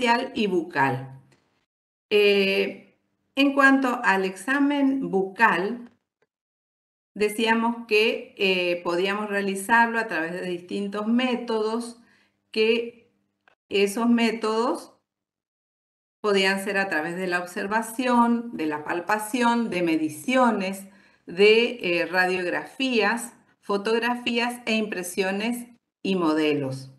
facial y bucal. En cuanto al examen bucal, decíamos que podíamos realizarlo a través de distintos métodos, que esos métodos podían ser a través de la observación, de la palpación, de mediciones, de radiografías, fotografías e impresiones y modelos.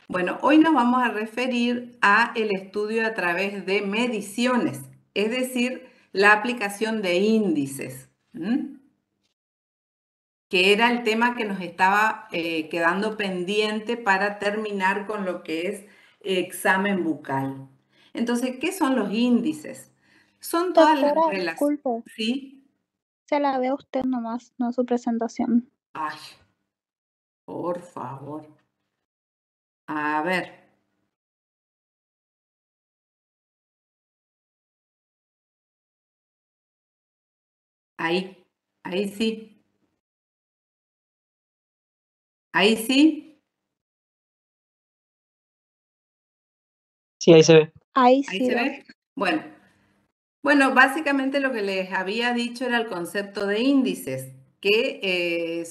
Bueno, hoy nos vamos a referir a el estudio a través de mediciones, es decir, la aplicación de índices, que era el tema que nos estaba quedando pendiente para terminar con lo que es examen bucal. Entonces, ¿qué son los índices? Son todas las Doctora, relaciones. disculpe, ¿Sí? se la ve a usted nomás, no su presentación. Ay, por favor. A ver. Ahí sí. Ahí sí. Sí, ahí se ve. Ahí Ahí sí, se ve. Bueno, básicamente lo que les había dicho era el concepto de índices, que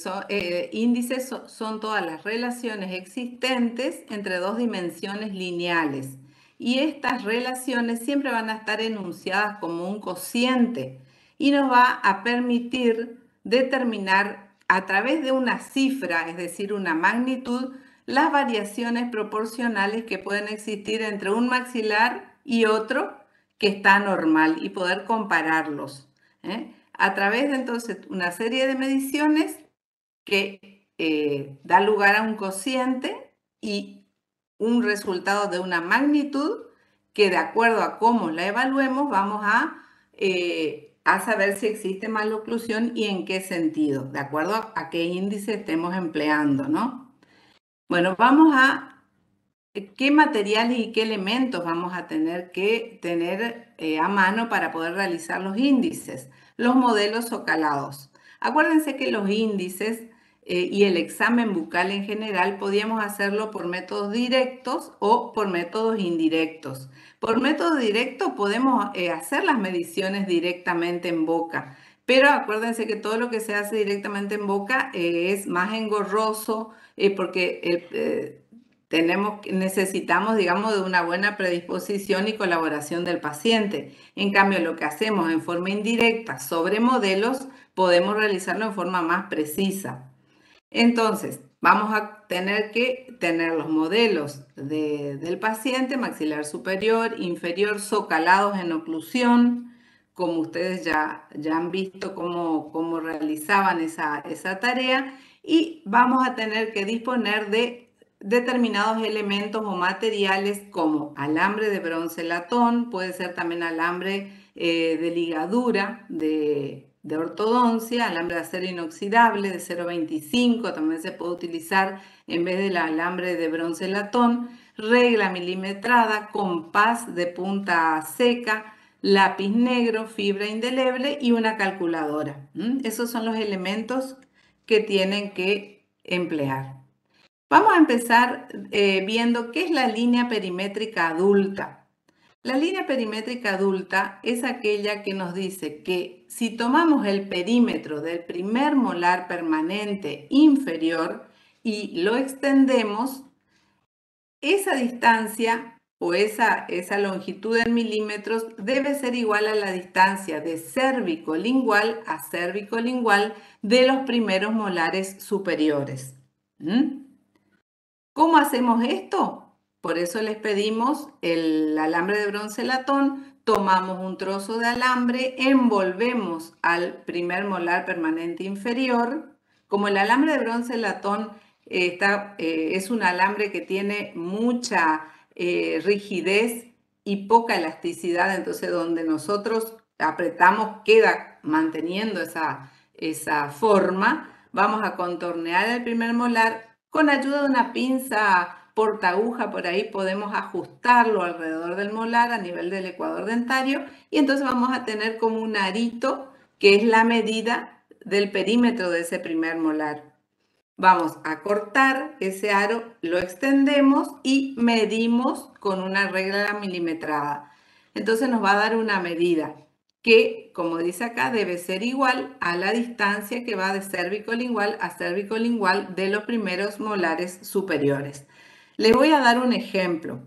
índices son todas las relaciones existentes entre dos dimensiones lineales. Y estas relaciones siempre van a estar enunciadas como un cociente y nos va a permitir determinar a través de una cifra, es decir, una magnitud, las variaciones proporcionales que pueden existir entre un maxilar y otro que está normal y poder compararlos, a través de entonces una serie de mediciones que da lugar a un cociente y un resultado de una magnitud que de acuerdo a cómo la evaluemos vamos a saber si existe maloclusión y en qué sentido, de acuerdo a qué índice estemos empleando, ¿no? Bueno, vamos a qué materiales y qué elementos vamos a tener que tener a mano para poder realizar los índices. Los modelos o calados. Acuérdense que los índices y el examen bucal en general podíamos hacerlo por métodos directos o por métodos indirectos. Por método directo podemos hacer las mediciones directamente en boca, pero acuérdense que todo lo que se hace directamente en boca es más engorroso porque necesitamos, digamos, de una buena predisposición y colaboración del paciente. En cambio, lo que hacemos en forma indirecta sobre modelos, podemos realizarlo en forma más precisa. Entonces, vamos a tener que tener los modelos del paciente, maxilar superior, inferior, socalados en oclusión, como ustedes ya han visto cómo realizaban esa tarea, y vamos a tener que disponer de determinados elementos o materiales como alambre de bronce latón, puede ser también alambre de ligadura de ortodoncia, alambre de acero inoxidable de 0,25, también se puede utilizar en vez del alambre de bronce latón, regla milimetrada, compás de punta seca, lápiz negro, fibra indeleble y una calculadora. Esos son los elementos que tienen que emplear. Vamos a empezar viendo qué es la línea perimétrica adulta. La línea perimétrica adulta es aquella que nos dice que si tomamos el perímetro del primer molar permanente inferior y lo extendemos, esa distancia o esa longitud en milímetros debe ser igual a la distancia de cervicolingual a cervicolingual de los primeros molares superiores. ¿Cómo hacemos esto? Por eso les pedimos el alambre de bronce latón, tomamos un trozo de alambre, envolvemos al primer molar permanente inferior. Como el alambre de bronce latón es un alambre que tiene mucha rigidez y poca elasticidad, entonces donde nosotros apretamos queda manteniendo esa forma. Vamos a contornear el primer molar. Con ayuda de una pinza porta aguja por ahí podemos ajustarlo alrededor del molar a nivel del ecuador dentario y entonces vamos a tener como un arito que es la medida del perímetro de ese primer molar. Vamos a cortar ese aro, lo extendemos y medimos con una regla milimetrada. Entonces nos va a dar una medida que, como dice acá, debe ser igual a la distancia que va de cervicolingual a cervicolingual de los primeros molares superiores. Les voy a dar un ejemplo.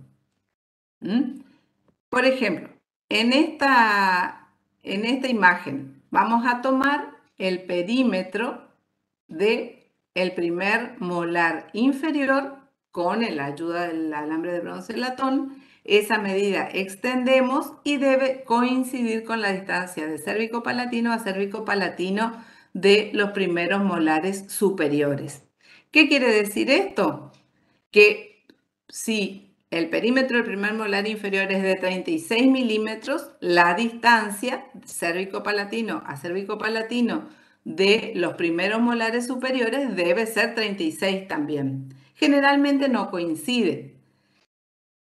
Por ejemplo, en esta imagen vamos a tomar el perímetro del primer molar inferior con la ayuda del alambre de bronce latón. Esa medida extendemos y debe coincidir con la distancia de cérvico-palatino a cérvico-palatino de los primeros molares superiores. ¿Qué quiere decir esto? Que si el perímetro del primer molar inferior es de 36 milímetros, la distancia cérvico-palatino a cérvico-palatino de los primeros molares superiores debe ser 36 también. Generalmente no coincide.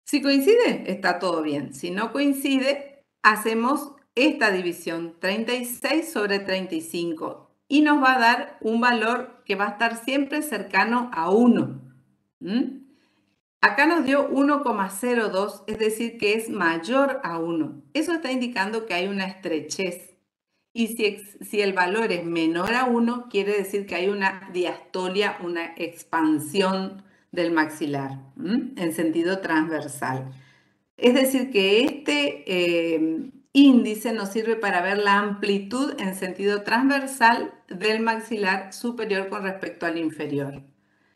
Si coincide, está todo bien. Si no coincide, hacemos esta división, 36 sobre 35, y nos va a dar un valor que va a estar siempre cercano a 1. Acá nos dio 1,02, es decir, que es mayor a 1. Eso está indicando que hay una estrechez. Y si el valor es menor a 1, quiere decir que hay una diastolia, una expansión del maxilar en sentido transversal. Es decir, que este índice nos sirve para ver la amplitud en sentido transversal del maxilar superior con respecto al inferior.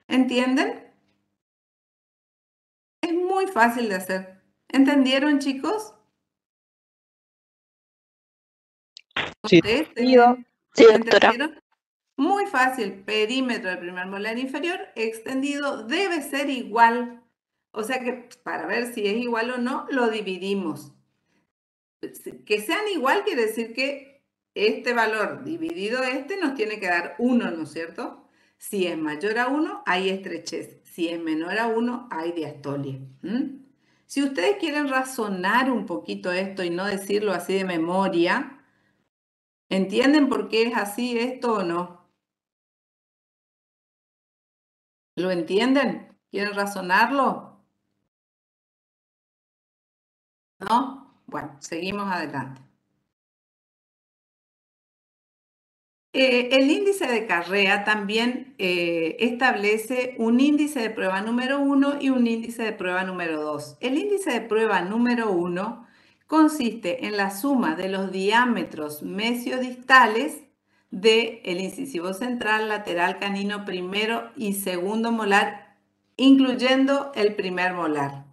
¿Entienden? Es muy fácil de hacer. ¿Entendieron, chicos? Sí. ¿Ustedes Sí, doctora. entendieron? Muy fácil. Perímetro del primer molar inferior extendido debe ser igual. O sea que para ver si es igual o no, lo dividimos. Que sean igual quiere decir que este valor dividido nos tiene que dar 1, ¿no es cierto? Si es mayor a 1, hay estrechez. Si es menor a 1, hay diastolia. Si ustedes quieren razonar un poquito esto y no decirlo así de memoria, ¿entienden por qué es así esto o no? ¿Lo entienden? ¿Quieren razonarlo? ¿No? Bueno, seguimos adelante. El índice de Carrea también establece un índice de prueba número 1 y un índice de prueba número 2. El índice de prueba número 1 consiste en la suma de los diámetros mesiodistales del incisivo central, lateral, canino primero y segundo molar, incluyendo el primer molar.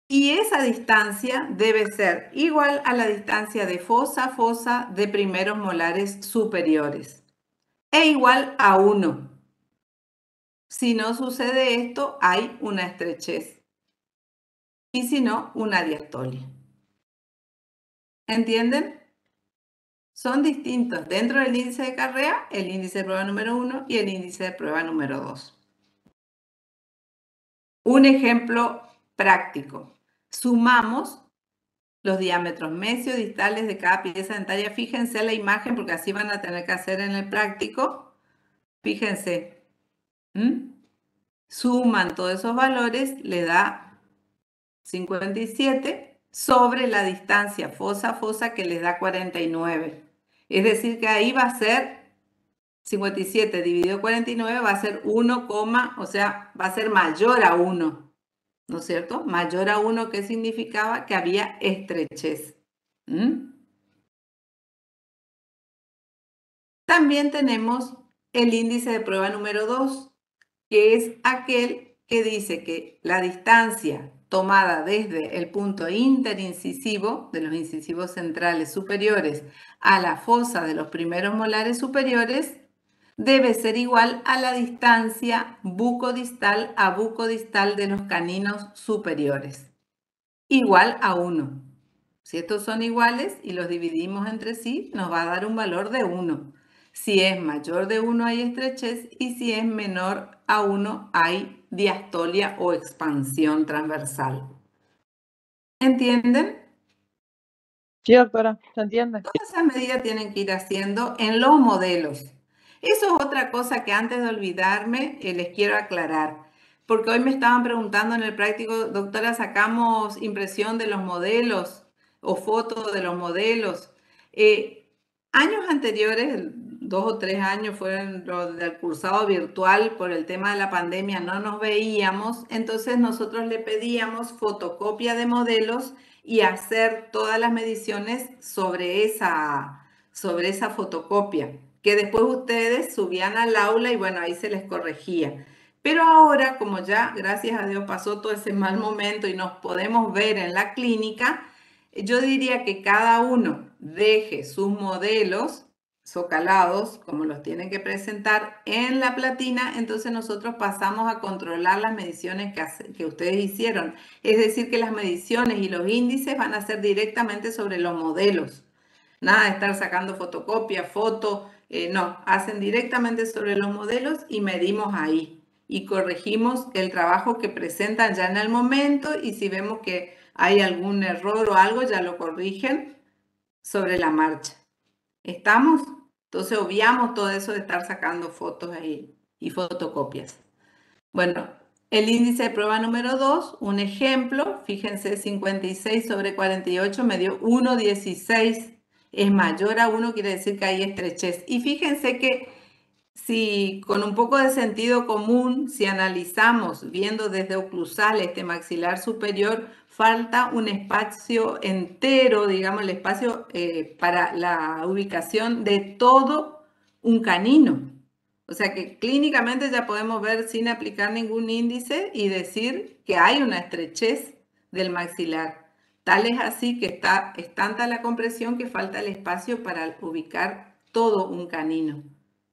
Y esa distancia debe ser igual a la distancia de fosa a fosa de primeros molares superiores e igual a 1. Si no sucede esto, hay una estrechez y si no, una diastolia. ¿Entienden? Son distintos dentro del índice de Carrea, el índice de prueba número 1 y el índice de prueba número 2. Un ejemplo práctico. Sumamos los diámetros mesiodistales de cada pieza dentaria. Fíjense la imagen porque así van a tener que hacer en el práctico. Fíjense. Suman todos esos valores, le da 57 sobre la distancia fosa a fosa que les da 49. Es decir que ahí va a ser 57 dividido 49 va a ser 1, o sea, va a ser mayor a 1. ¿No es cierto? Mayor a 1, ¿qué significaba? Que había estrechez. También tenemos el índice de prueba número 2, que es aquel que dice que la distancia tomada desde el punto interincisivo de los incisivos centrales superiores a la fosa de los primeros molares superiores debe ser igual a la distancia bucodistal a bucodistal de los caninos superiores, igual a 1. Si estos son iguales y los dividimos entre sí, nos va a dar un valor de 1. Si es mayor de 1 hay estrechez y si es menor a 1 hay diastolia o expansión transversal. ¿Entienden? Sí, doctora, ¿se entiende? Todas esas medidas tienen que ir haciendo en los modelos. Eso es otra cosa que antes de olvidarme les quiero aclarar, porque hoy me estaban preguntando en el práctico, doctora, ¿sacamos impresión de los modelos o fotos de los modelos? Años anteriores, 2 o 3 años fueron los del cursado virtual por el tema de la pandemia, no nos veíamos, entonces nosotros le pedíamos fotocopia de modelos y hacer todas las mediciones sobre esa fotocopia, que después ustedes subían al aula y bueno, ahí se les corregía. Pero ahora, como ya, gracias a Dios, pasó todo ese mal momento y nos podemos ver en la clínica, yo diría que cada uno deje sus modelos socalados, como los tienen que presentar, en la platina, entonces nosotros pasamos a controlar las mediciones que ustedes hicieron. Es decir, que las mediciones y los índices van a ser directamente sobre los modelos. Nada de estar sacando fotocopia, foto, no, hacen directamente sobre los modelos y medimos ahí. Y corregimos el trabajo que presentan ya en el momento y si vemos que hay algún error o algo, ya lo corrigen sobre la marcha. ¿Estamos? Entonces obviamos todo eso de estar sacando fotos ahí y fotocopias. Bueno, el índice de prueba número 2, un ejemplo, fíjense, 56 sobre 48 me dio 1,16. Es mayor a 1, quiere decir que hay estrechez. Y fíjense que si con un poco de sentido común, si analizamos viendo desde oclusal este maxilar superior, falta un espacio entero, digamos, el espacio para la ubicación de todo un canino. O sea que clínicamente ya podemos ver sin aplicar ningún índice y decir que hay una estrechez del maxilar. Tal es así que es tanta la compresión que falta el espacio para ubicar todo un canino.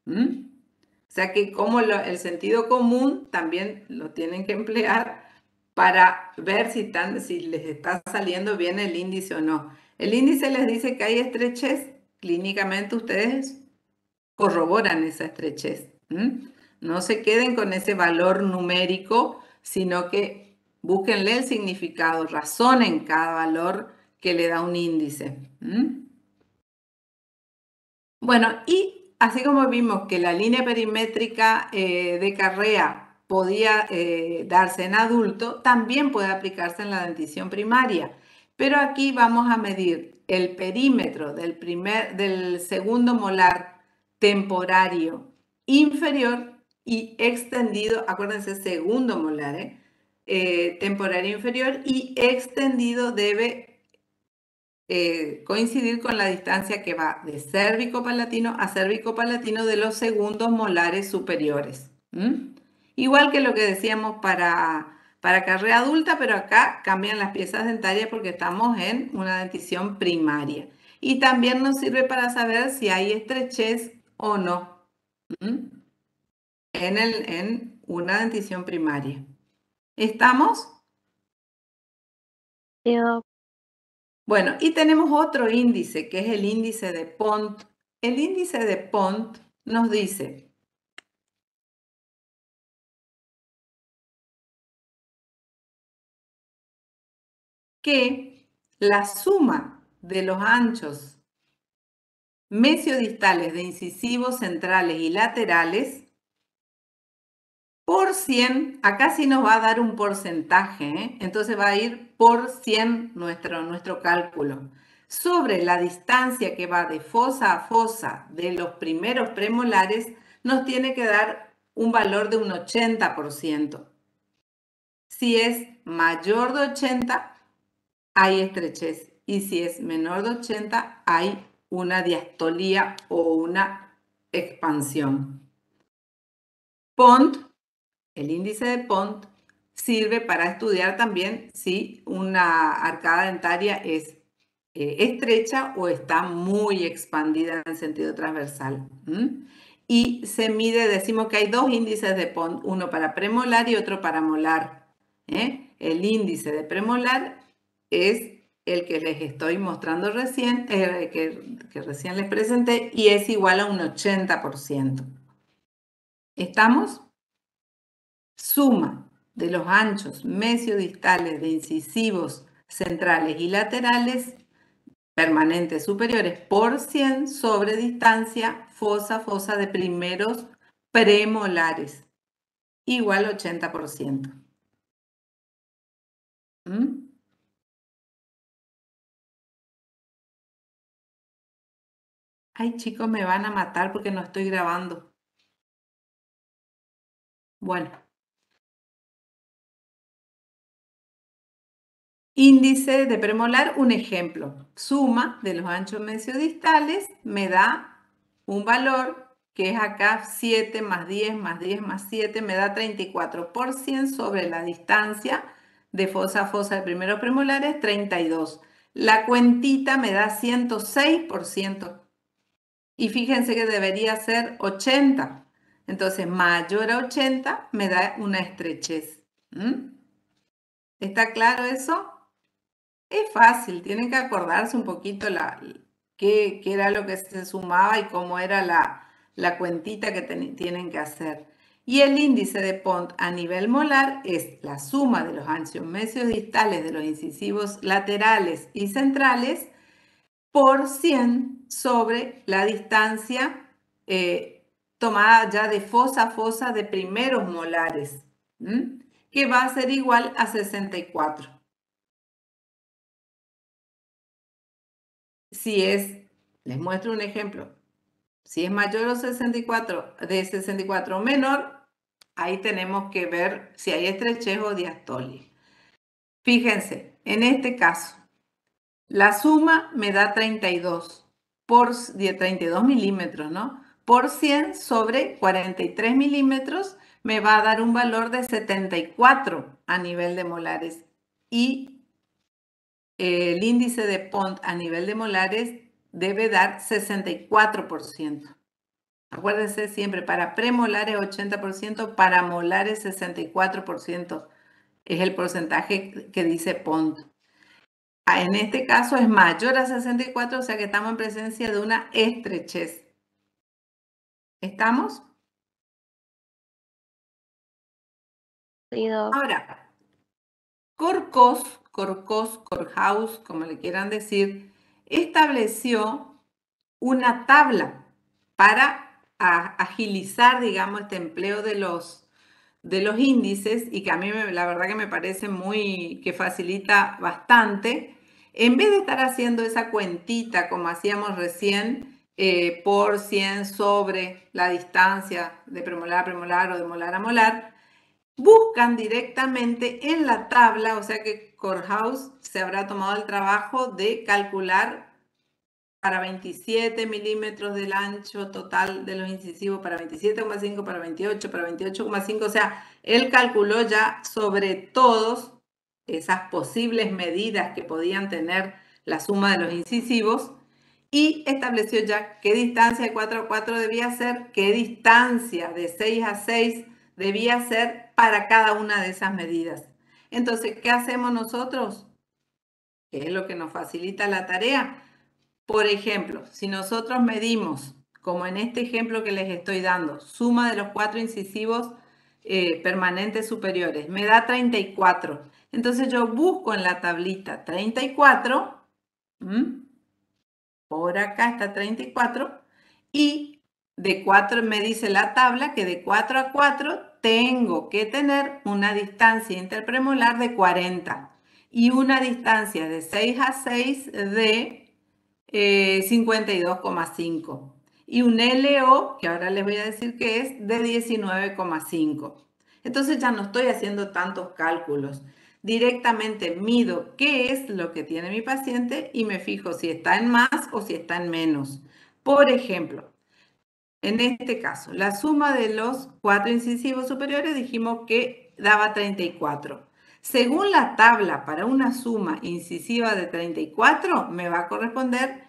O sea que como el sentido común también lo tienen que emplear para ver si les está saliendo bien el índice o no. El índice les dice que hay estrechez, clínicamente ustedes corroboran esa estrechez. No se queden con ese valor numérico, sino que búsquenle el significado, razonen cada valor que le da un índice. Bueno, y así como vimos que la línea perimétrica de Carrea podía darse en adulto, también puede aplicarse en la dentición primaria. Pero aquí vamos a medir el perímetro del segundo molar temporario inferior y extendido, acuérdense, segundo molar, temporario inferior y extendido debe coincidir con la distancia que va de cérvico-palatino a cérvico-palatino de los segundos molares superiores. Igual que lo que decíamos para carrea adulta, pero acá cambian las piezas dentarias porque estamos en una dentición primaria. Y también nos sirve para saber si hay estrechez o no en una dentición primaria. ¿Estamos? Bueno, y tenemos otro índice, que es el índice de Pont. El índice de Pont nos dice que la suma de los anchos mesiodistales de incisivos centrales y laterales por 100, acá sí nos va a dar un porcentaje, entonces va a ir por 100 nuestro cálculo. Sobre la distancia que va de fosa a fosa de los primeros premolares, nos tiene que dar un valor de un 80%. Si es mayor de 80, hay estrechez. Y si es menor de 80, hay una diastolía o una expansión. Pont, el índice de Pont, sirve para estudiar también si una arcada dentaria es estrecha o está muy expandida en sentido transversal. Y se mide, decimos que hay dos índices de Pont, uno para premolar y otro para molar. El índice de premolar es el que les estoy mostrando recién, que recién les presenté, y es igual a un 80%. ¿Estamos? Suma de los anchos mesiodistales de incisivos centrales y laterales permanentes superiores por 100 sobre distancia fosa a fosa de primeros premolares, igual 80%. Ay, chicos, me van a matar porque no estoy grabando. Bueno. Índice de premolar, un ejemplo. Suma de los anchos mesiodistales me da un valor que es acá 7 más 10 más 10 más 7, me da 34% sobre la distancia de fosa a fosa de primeros premolares, 32. La cuentita me da 106%. Y fíjense que debería ser 80. Entonces, mayor a 80 me da una estrechez. ¿Está claro eso? Es fácil, tienen que acordarse un poquito qué era lo que se sumaba y cómo era la cuentita que tienen que hacer. Y el índice de Pont a nivel molar es la suma de los anchos mesiodistales de los incisivos laterales y centrales por 100 sobre la distancia tomada ya de fosa a fosa de primeros molares, que va a ser igual a 64. Si es, les muestro un ejemplo, si es mayor o 64, de 64 o menor, ahí tenemos que ver si hay estrechez o diastolia. Fíjense, en este caso, la suma me da 32 milímetros, ¿no? Por 100 sobre 43 milímetros me va a dar un valor de 74 a nivel de molares. Y el índice de Pont a nivel de molares debe dar 64%. Acuérdense siempre, para premolares 80%, para molares 64% es el porcentaje que dice Pont. En este caso es mayor a 64, o sea que estamos en presencia de una estrechez. ¿Estamos? Ahora, Korkhaus, como le quieran decir, estableció una tabla para agilizar, digamos, este empleo de los índices y que a mí la verdad que me parece que facilita bastante. En vez de estar haciendo esa cuentita como hacíamos recién, por 100 sobre la distancia de premolar a premolar o de molar a molar, buscan directamente en la tabla, o sea que Korkhaus se habrá tomado el trabajo de calcular para 27 milímetros del ancho total de los incisivos, para 27,5, para 28, para 28,5. O sea, él calculó ya sobre todas esas posibles medidas que podían tener la suma de los incisivos y estableció ya qué distancia de 4 a 4 debía ser, qué distancia de 6 a 6 debía ser para cada una de esas medidas. Entonces, ¿qué hacemos nosotros? ¿Qué es lo que nos facilita la tarea? Por ejemplo, si nosotros medimos, como en este ejemplo que les estoy dando, suma de los 4 incisivos permanentes superiores, me da 34. Entonces yo busco en la tablita 34, por acá está 34, y de 4 me dice la tabla que de 4 a 4 tengo que tener una distancia interpremolar de 40 y una distancia de 6 a 6 de 52,5 y un LO, que ahora les voy a decir que es de 19,5. Entonces ya no estoy haciendo tantos cálculos. Directamente mido qué es lo que tiene mi paciente y me fijo si está en más o si está en menos. Por ejemplo, en este caso, la suma de los 4 incisivos superiores dijimos que daba 34. Según la tabla, para una suma incisiva de 34, me va a corresponder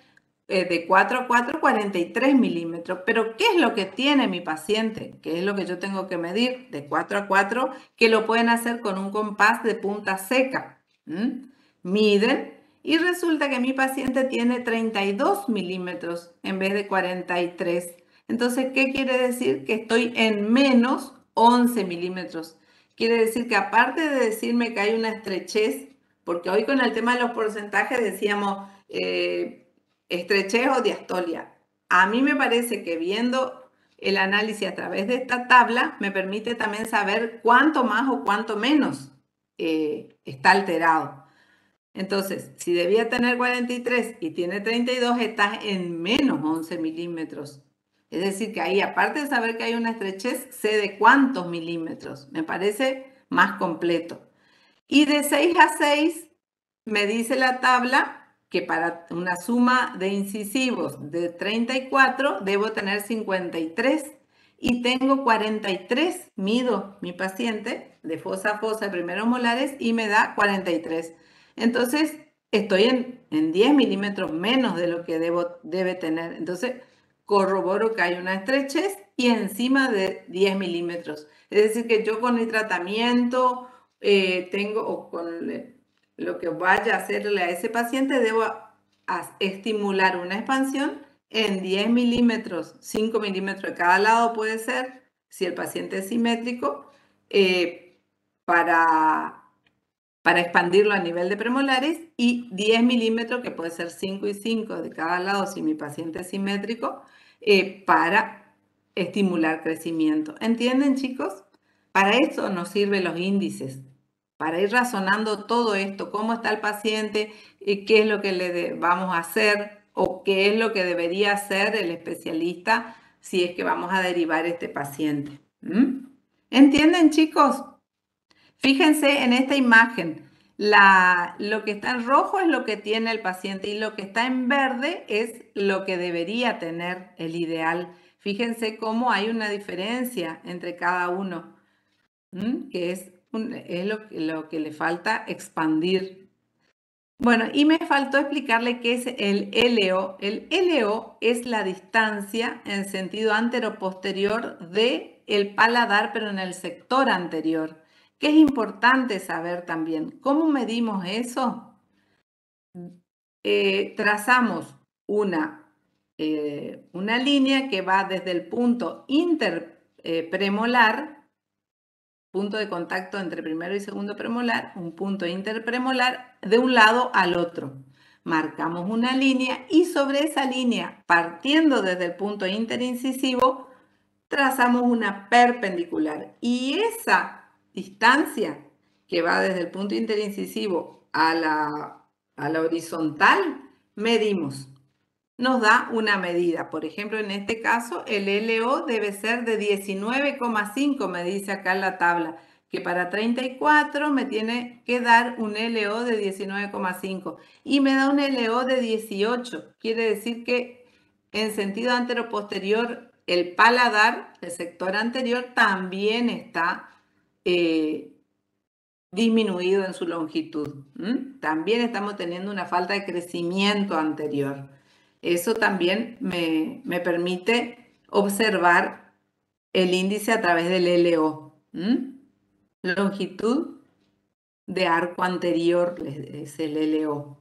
de 4 a 4, 43 milímetros. Pero ¿qué es lo que tiene mi paciente? ¿Qué es lo que yo tengo que medir de 4 a 4? Que lo pueden hacer con un compás de punta seca. Miden y resulta que mi paciente tiene 32 milímetros en vez de 43. Entonces, ¿qué quiere decir? Que estoy en menos 11 milímetros. Quiere decir que aparte de decirme que hay una estrechez porque hoy con el tema de los porcentajes decíamos estrechez o diastolia. A mí me parece que viendo el análisis a través de esta tabla me permite también saber cuánto más o cuánto menos está alterado. Entonces, si debía tener 43 y tiene 32, está en menos 11 milímetros. Es decir, que ahí, aparte de saber que hay una estrechez, sé de cuántos milímetros. Me parece más completo. Y de 6 a 6, me dice la tabla que para una suma de incisivos de 34, debo tener 53. Y tengo 43, mido mi paciente de fosa a fosa de primeros molares y me da 43. Entonces, estoy en 10 milímetros menos de lo que debe tener. Entonces, corroboro que hay una estrechez y encima de 10 milímetros. Es decir, que yo con mi tratamiento tengo, o con lo que vaya a hacerle a ese paciente, debo estimular una expansión en 10 milímetros, 5 milímetros de cada lado puede ser, si el paciente es simétrico, para expandirlo a nivel de premolares, y 10 milímetros, que puede ser 5 y 5 de cada lado si mi paciente es simétrico, para estimular crecimiento. ¿Entienden, chicos? Para eso nos sirven los índices, para ir razonando todo esto, cómo está el paciente, qué es lo que le vamos a hacer o qué es lo que debería hacer el especialista si es que vamos a derivar este paciente. ¿Entienden, chicos? Fíjense en esta imagen, lo que está en rojo es lo que tiene el paciente y lo que está en verde es lo que debería tener el ideal. Fíjense cómo hay una diferencia entre cada uno, que es lo que le falta expandir. Bueno, y me faltó explicarle qué es el LO. El LO es la distancia en sentido antero-posterior del paladar, pero en el sector anterior, que es importante saber también. ¿Cómo medimos eso? Trazamos una línea que va desde el punto interpremolar, punto de contacto entre primero y segundo premolar, un punto interpremolar, de un lado al otro. Marcamos una línea y sobre esa línea, partiendo desde el punto interincisivo, trazamos una perpendicular. Y esa distancia que va desde el punto interincisivo a la horizontal, medimos. Nos da una medida. Por ejemplo, en este caso, el LO debe ser de 19,5, me dice acá en la tabla, que para 34 me tiene que dar un LO de 19,5 y me da un LO de 18. Quiere decir que en sentido antero-posterior, el paladar, el sector anterior, también está disminuido en su longitud. También estamos teniendo una falta de crecimiento anterior. Eso también me permite observar el índice a través del LO. Longitud de arco anterior es el LO.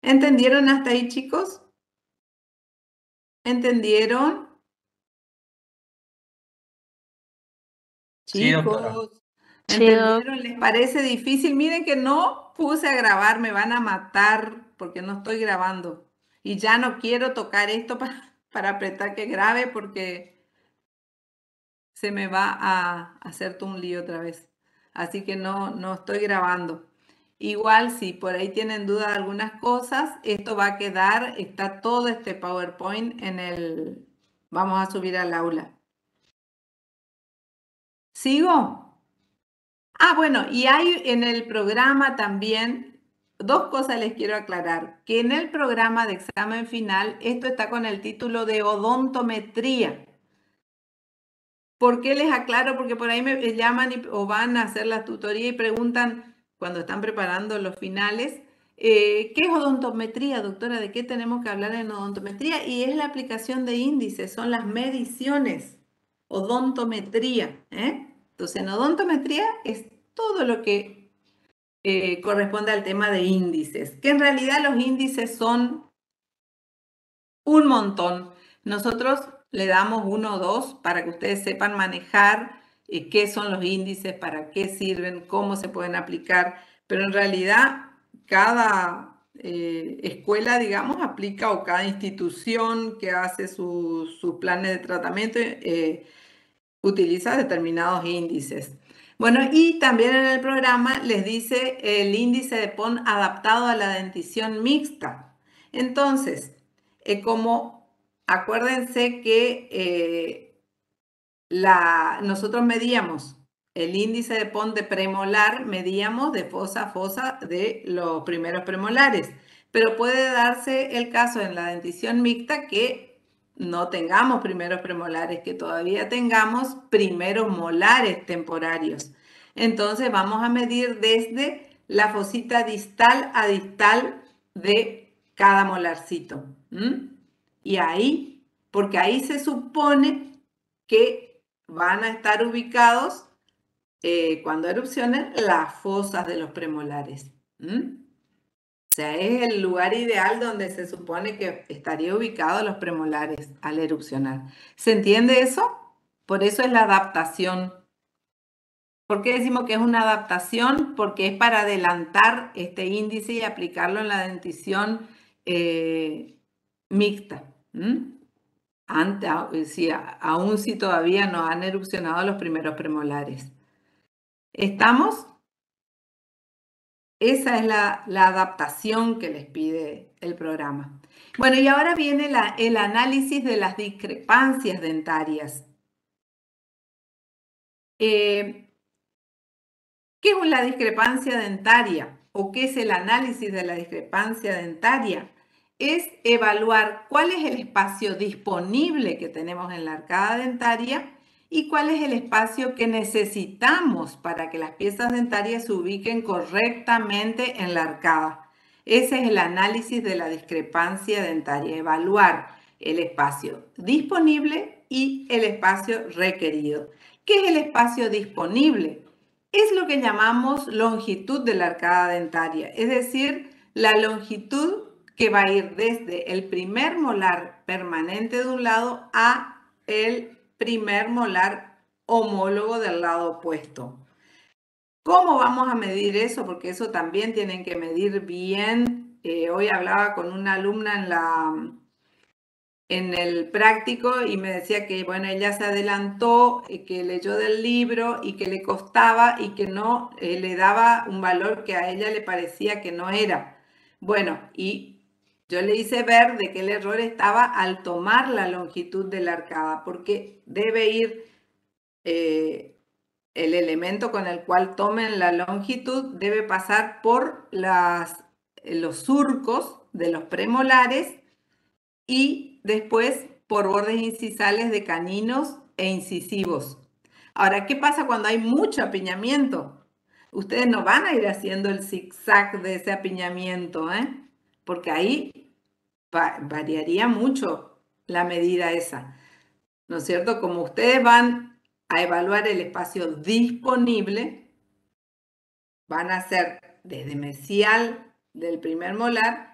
¿Entendieron hasta ahí, chicos? ¿Entendieron? Sí, doctora. Chicos, Sí, ¿entendieron? ¿Les parece difícil? Miren que no puse a grabar, me van a matar porque no estoy grabando. Y ya no quiero tocar esto para apretar que grabe porque se me va a hacer todo un lío otra vez. Así que no estoy grabando. Igual, si por ahí tienen duda de algunas cosas, esto va a quedar, está todo este PowerPoint vamos a subir al aula. ¿Sigo? Bueno, y hay en el programa también, dos cosas les quiero aclarar, que en el programa de examen final, esto está con el título de odontometría. ¿Por qué les aclaro? Porque por ahí me llaman o van a hacer la tutoría y preguntan, cuando están preparando los finales, ¿qué es odontometría, doctora? ¿De qué tenemos que hablar en odontometría? Y es la aplicación de índices, son las mediciones, odontometría. Entonces, en odontometría es todo lo que corresponde al tema de índices, que en realidad los índices son un montón. Nosotros le damos 1 o 2 para que ustedes sepan manejar qué son los índices, para qué sirven, cómo se pueden aplicar, pero en realidad cada escuela, digamos, aplica, o cada institución que hace sus planes de tratamiento utiliza determinados índices. Bueno, y también en el programa les dice el índice de PON adaptado a la dentición mixta. Entonces, como acuérdense que nosotros medíamos el índice de PON de premolar, medíamos de fosa a fosa de los primeros premolares, pero puede darse el caso en la dentición mixta que no tengamos primeros premolares, que todavía tengamos primeros molares temporarios. Entonces vamos a medir desde la fosita distal a distal de cada molarcito. Y ahí, porque ahí se supone que van a estar ubicados cuando erupcionen las fosas de los premolares. O sea, es el lugar ideal donde se supone que estaría ubicado los premolares al erupcionar. ¿Se entiende eso? Por eso es la adaptación. ¿Por qué decimos que es una adaptación? Porque es para adelantar este índice y aplicarlo en la dentición mixta. Aún si todavía no han erupcionado los primeros premolares. ¿Estamos? Esa es la adaptación que les pide el programa. Bueno, y ahora viene el análisis de las discrepancias dentarias. ¿Qué es la discrepancia dentaria? ¿O qué es el análisis de la discrepancia dentaria? Es evaluar cuál es el espacio disponible que tenemos en la arcada dentaria y cuál es el espacio que necesitamos para que las piezas dentarias se ubiquen correctamente en la arcada. Ese es el análisis de la discrepancia dentaria, evaluar el espacio disponible y el espacio requerido. ¿Qué es el espacio disponible? Es lo que llamamos longitud de la arcada dentaria, es decir, la longitud que va a ir desde el primer molar permanente de un lado a el primer molar homólogo del lado opuesto. ¿Cómo vamos a medir eso? Porque eso también tienen que medir bien. Hoy hablaba con una alumna en el práctico y me decía que, bueno, ella se adelantó, que leyó del libro y que le costaba y que no le daba un valor que a ella le parecía que no era. Bueno, y yo le hice ver de que el error estaba al tomar la longitud de la arcada, porque debe ir el elemento con el cual tomen la longitud, debe pasar por los surcos de los premolares y después por bordes incisales de caninos e incisivos. Ahora, ¿qué pasa cuando hay mucho apiñamiento? Ustedes no van a ir haciendo el zigzag de ese apiñamiento, porque ahí variaría mucho la medida esa, ¿no es cierto? Como ustedes van a evaluar el espacio disponible, van a hacer desde mesial del primer molar,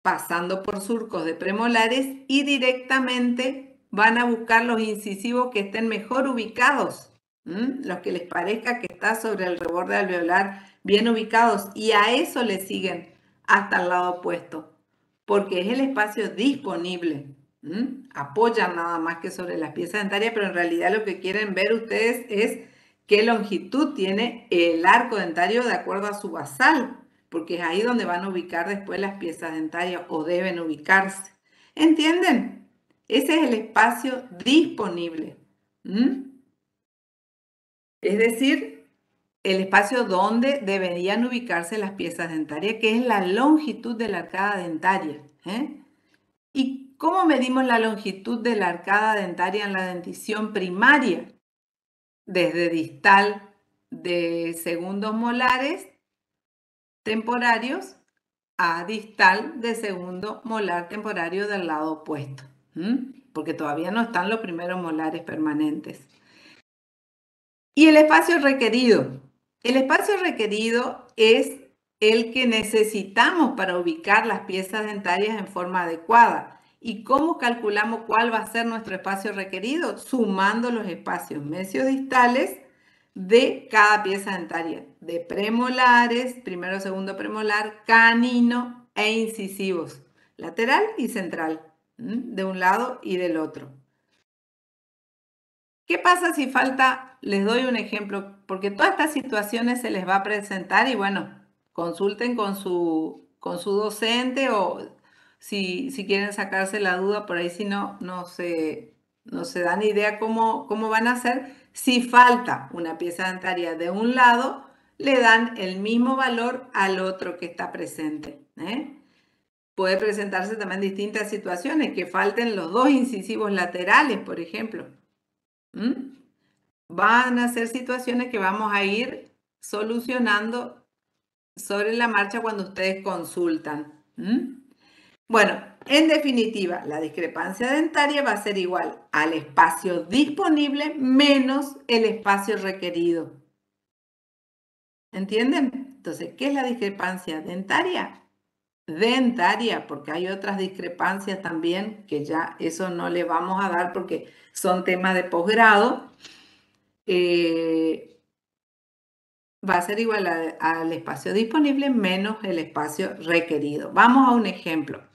pasando por surcos de premolares y directamente van a buscar los incisivos que estén mejor ubicados, los que les parezca que está sobre el reborde alveolar bien ubicados, y a eso le siguen hasta el lado opuesto, porque es el espacio disponible. Apoyan nada más que sobre las piezas dentarias, pero en realidad lo que quieren ver ustedes es qué longitud tiene el arco dentario de acuerdo a su basal, porque es ahí donde van a ubicar después las piezas dentarias o deben ubicarse. ¿Entienden? Ese es el espacio disponible. Es decir, el espacio donde deberían ubicarse las piezas dentarias, que es la longitud de la arcada dentaria. ¿Y cómo medimos la longitud de la arcada dentaria en la dentición primaria? Desde distal de segundos molares temporarios a distal de segundo molar temporario del lado opuesto, porque todavía no están los primeros molares permanentes. Y el espacio requerido. El espacio requerido es el que necesitamos para ubicar las piezas dentarias en forma adecuada. ¿Y cómo calculamos cuál va a ser nuestro espacio requerido? Sumando los espacios mesiodistales de cada pieza dentaria. de premolares, primero, segundo premolar, canino e incisivos, lateral y central, de un lado y del otro. ¿Qué pasa si falta? Les doy un ejemplo, porque todas estas situaciones se les va a presentar y bueno, consulten con su docente o si quieren sacarse la duda por ahí, si no se dan idea cómo van a hacer. Si falta una pieza dentaria de un lado, le dan el mismo valor al otro que está presente. Puede presentarse también distintas situaciones, que falten los dos incisivos laterales, por ejemplo. Van a ser situaciones que vamos a ir solucionando sobre la marcha cuando ustedes consultan. Bueno, en definitiva, la discrepancia dentaria va a ser igual al espacio disponible menos el espacio requerido. ¿Entienden? Entonces, ¿qué es la discrepancia dentaria? Dentaria, porque hay otras discrepancias también que ya eso no le vamos a dar porque son temas de posgrado. Va a ser igual al espacio disponible menos el espacio requerido. Vamos a un ejemplo.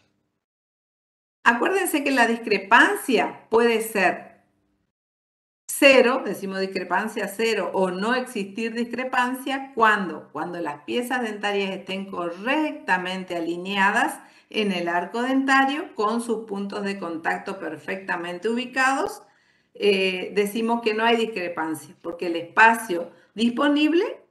Acuérdense que la discrepancia puede ser cero, decimos discrepancia cero, o no existir discrepancia cuando las piezas dentarias estén correctamente alineadas en el arco dentario con sus puntos de contacto perfectamente ubicados. Decimos que no hay discrepancia porque el espacio disponible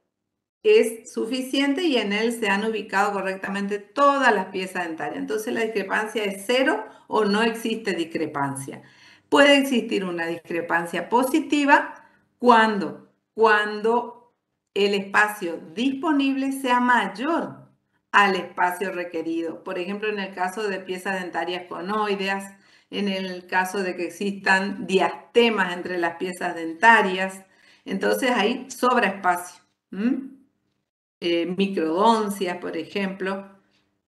es suficiente y en él se han ubicado correctamente todas las piezas dentarias. Entonces la discrepancia es cero o no existe discrepancia. Puede existir una discrepancia positiva cuando el espacio disponible sea mayor al espacio requerido. Por ejemplo, en el caso de piezas dentarias conoideas, en el caso de que existan diastemas entre las piezas dentarias, entonces ahí sobra espacio. Microdoncias, por ejemplo.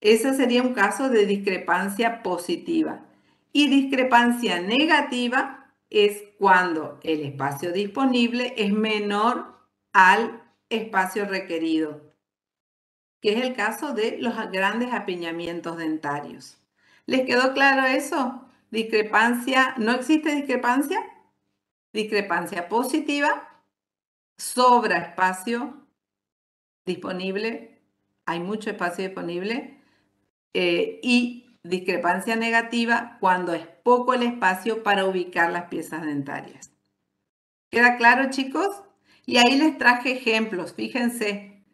Ese sería un caso de discrepancia positiva. Y discrepancia negativa es cuando el espacio disponible es menor al espacio requerido, que es el caso de los grandes apiñamientos dentarios. ¿Les quedó claro eso? Discrepancia, ¿no existe discrepancia? Discrepancia positiva, sobra espacio disponible, hay mucho espacio disponible, y discrepancia negativa cuando es poco el espacio para ubicar las piezas dentarias. ¿Queda claro, chicos? Y ahí les traje ejemplos, fíjense.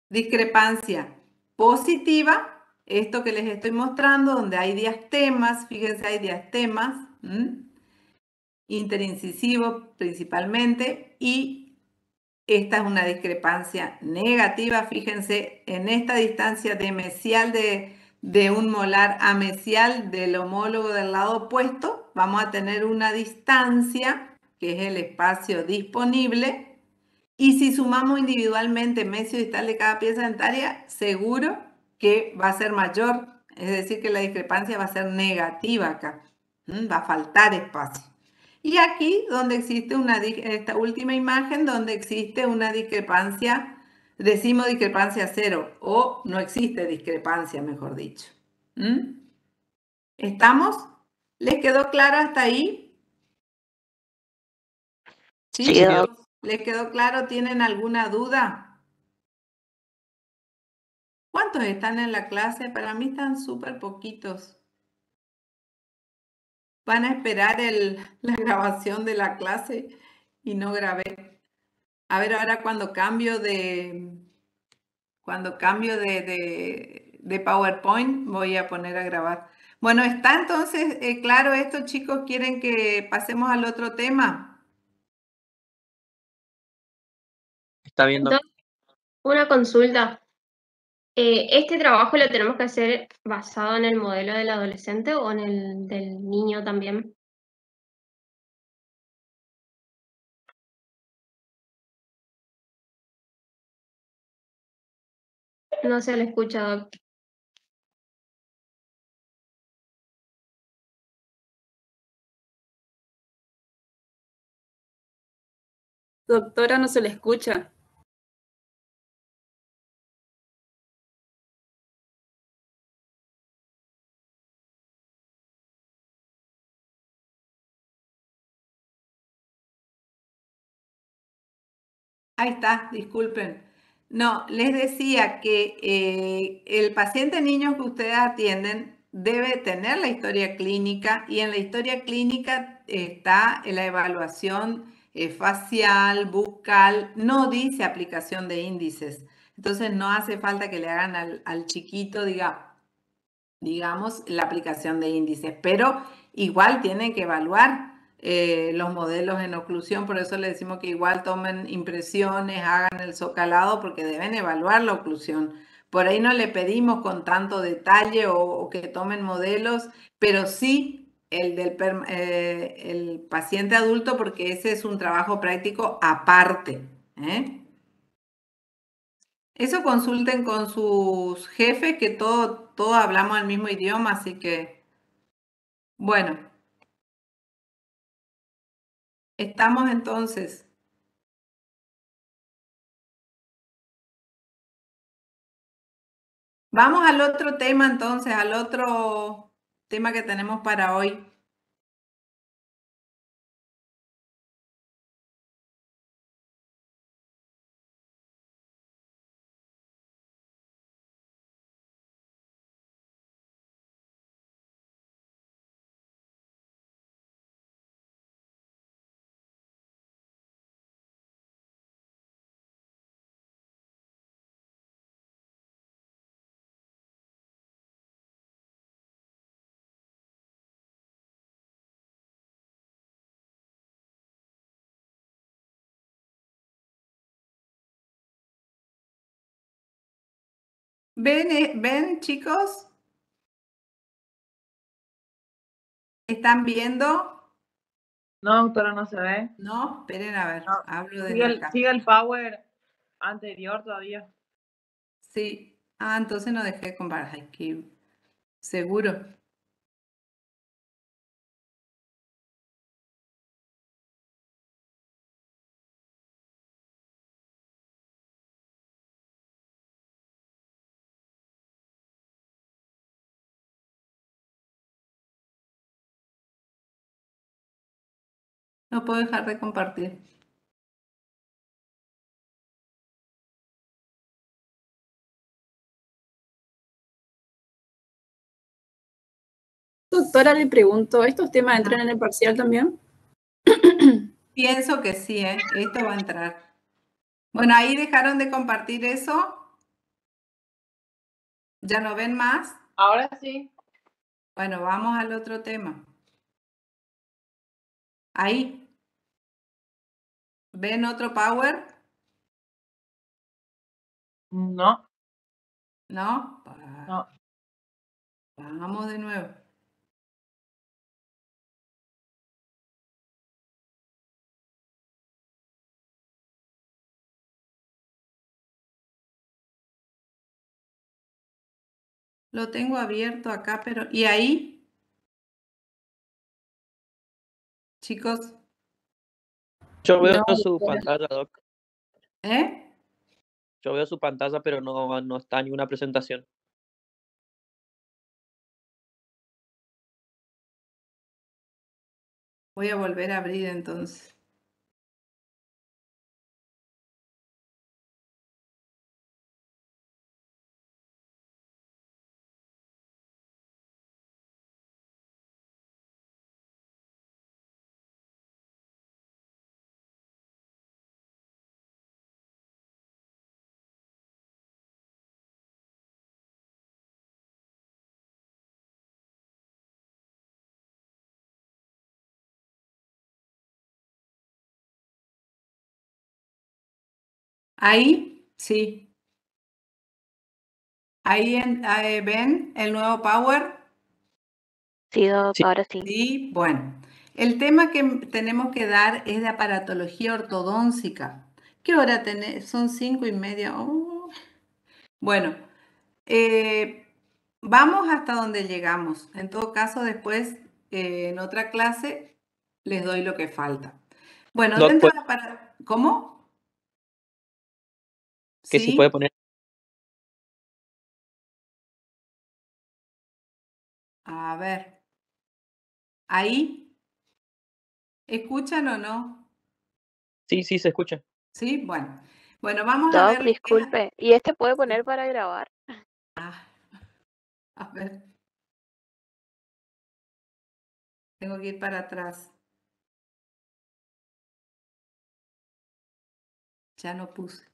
Discrepancia positiva, esto que les estoy mostrando, donde hay diastemas, fíjense, hay diastemas, interincisivos principalmente, y esta es una discrepancia negativa. Fíjense, en esta distancia de mesial de un molar a mesial del homólogo del lado opuesto, vamos a tener una distancia, que es el espacio disponible. Y si sumamos individualmente mesio distal de cada pieza dentaria, seguro que va a ser mayor. Es decir, que la discrepancia va a ser negativa acá. Va a faltar espacio. Y aquí donde existe esta última imagen, donde existe una discrepancia, decimos discrepancia cero o no existe discrepancia, mejor dicho. ¿Estamos? ¿Les quedó claro hasta ahí? ¿Sí? ¿Les quedó claro? ¿Tienen alguna duda? ¿Cuántos están en la clase? Para mí están súper poquitos. Van a esperar la grabación de la clase y no grabé. A ver, ahora cuando cambio de PowerPoint voy a poner a grabar. Bueno, ¿está entonces claro esto, chicos? ¿Quieren que pasemos al otro tema? Está viendo. Una consulta. ¿Este trabajo lo tenemos que hacer basado en el modelo del adolescente o en el del niño también? No se le escucha, Doc. Doctora, no se le escucha. Ahí está, disculpen. No, les decía que el paciente niño que ustedes atienden debe tener la historia clínica y en la historia clínica está la evaluación facial, bucal, no dice aplicación de índices. Entonces no hace falta que le hagan al chiquito, digamos, la aplicación de índices, pero igual tienen que evaluar los modelos en oclusión, por eso le decimos que igual tomen impresiones, hagan el socalado, porque deben evaluar la oclusión. Por ahí no le pedimos con tanto detalle o que tomen modelos, pero sí el paciente adulto, porque ese es un trabajo práctico aparte. Eso consulten con sus jefes, que todo hablamos el mismo idioma, así que, bueno, estamos entonces. Vamos al otro tema entonces, al otro tema que tenemos para hoy. ¿Ven, chicos? ¿Están viendo? No, doctora, no se ve. No, esperen a ver, No, hablo desde acá. sigue el power anterior todavía. Sí, entonces no dejé de comparar, ay, que seguro. No puedo dejar de compartir. Doctora, le pregunto, ¿estos temas entran en el parcial también? Pienso que sí, esto va a entrar. Bueno, ahí dejaron de compartir eso. ¿Ya no ven más? Ahora sí. Bueno, vamos al otro tema. Ahí. ¿Ven otro power? No, ¿No? no. Vamos de nuevo. Lo tengo abierto acá, pero... ¿Y ahí? Chicos, Yo veo No, su doctora. pantalla, Doc. ¿eh? Yo veo su pantalla, pero no está ni una presentación. Voy a volver a abrir entonces. Ahí, sí. Ahí ven el nuevo power. Sí, Doc, Sí. ahora sí. Sí, bueno. El tema que tenemos que dar es de aparatología ortodóntica. ¿Qué hora tenés? Son 5:30. Oh. Bueno, vamos hasta donde llegamos. En todo caso, después en otra clase les doy lo que falta. Bueno, Doc, dentro de ¿cómo? que si puede Sí, poner. a ver. Ahí, ¿escuchan o no? Sí, se escucha. ¿Sí? Bueno, vamos a Doc, ver lo que es... disculpe. ¿Y este puede poner para grabar? Ah, a ver. Tengo que ir para atrás. Ya no puse.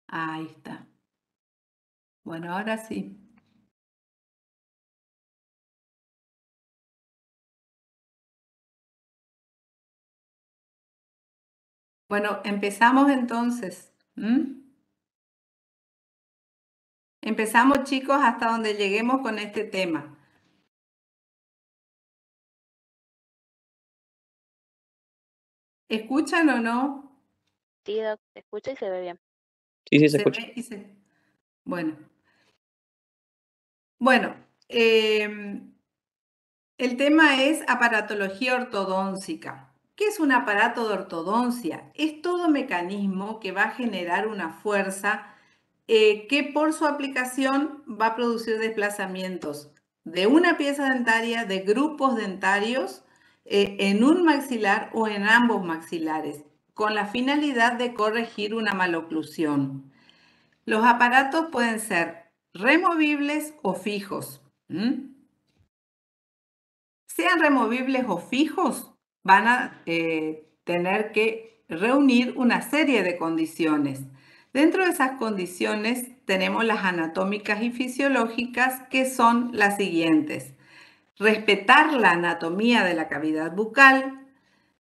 Ahí está. Bueno, ahora sí. Bueno, empezamos entonces. Empezamos, chicos, hasta donde lleguemos con este tema. ¿Escuchan o no? Sí, Doc, se escucha y se ve bien. Sí, sí, se Se escucha. ve y se... Bueno, el tema es aparatología ortodóntica. ¿Qué es un aparato de ortodoncia? Es todo mecanismo que va a generar una fuerza que por su aplicación va a producir desplazamientos de una pieza dentaria, de grupos dentarios, en un maxilar o en ambos maxilares, con la finalidad de corregir una maloclusión. Los aparatos pueden ser removibles o fijos. Sean removibles o fijos, van a tener que reunir una serie de condiciones. Dentro de esas condiciones tenemos las anatómicas y fisiológicas, que son las siguientes: respetar la anatomía de la cavidad bucal,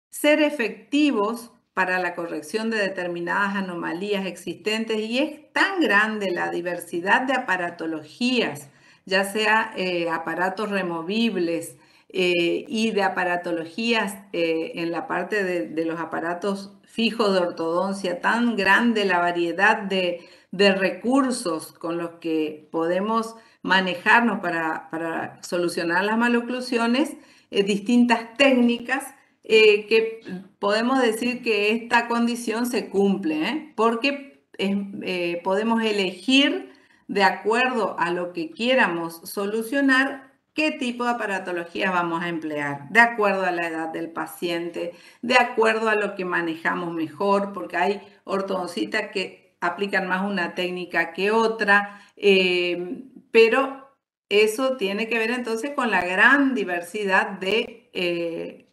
ser efectivos para la corrección de determinadas anomalías existentes, y es tan grande la diversidad de aparatologías, ya sea aparatos removibles y de aparatologías en la parte de los aparatos fijos de ortodoncia, tan grande la variedad de recursos con los que podemos manejarnos para solucionar las maloclusiones, distintas técnicas, que podemos decir que esta condición se cumple, porque podemos elegir, de acuerdo a lo que quieramos solucionar, qué tipo de aparatologías vamos a emplear, de acuerdo a la edad del paciente, de acuerdo a lo que manejamos mejor, porque hay ortodoncistas que aplican más una técnica que otra, pero eso tiene que ver entonces con la gran diversidad de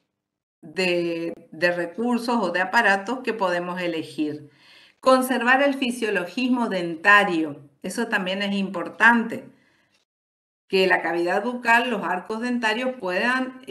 recursos o de aparatos que podemos elegir. Conservar el fisiologismo dentario, eso también es importante, que la cavidad bucal, los arcos dentarios puedan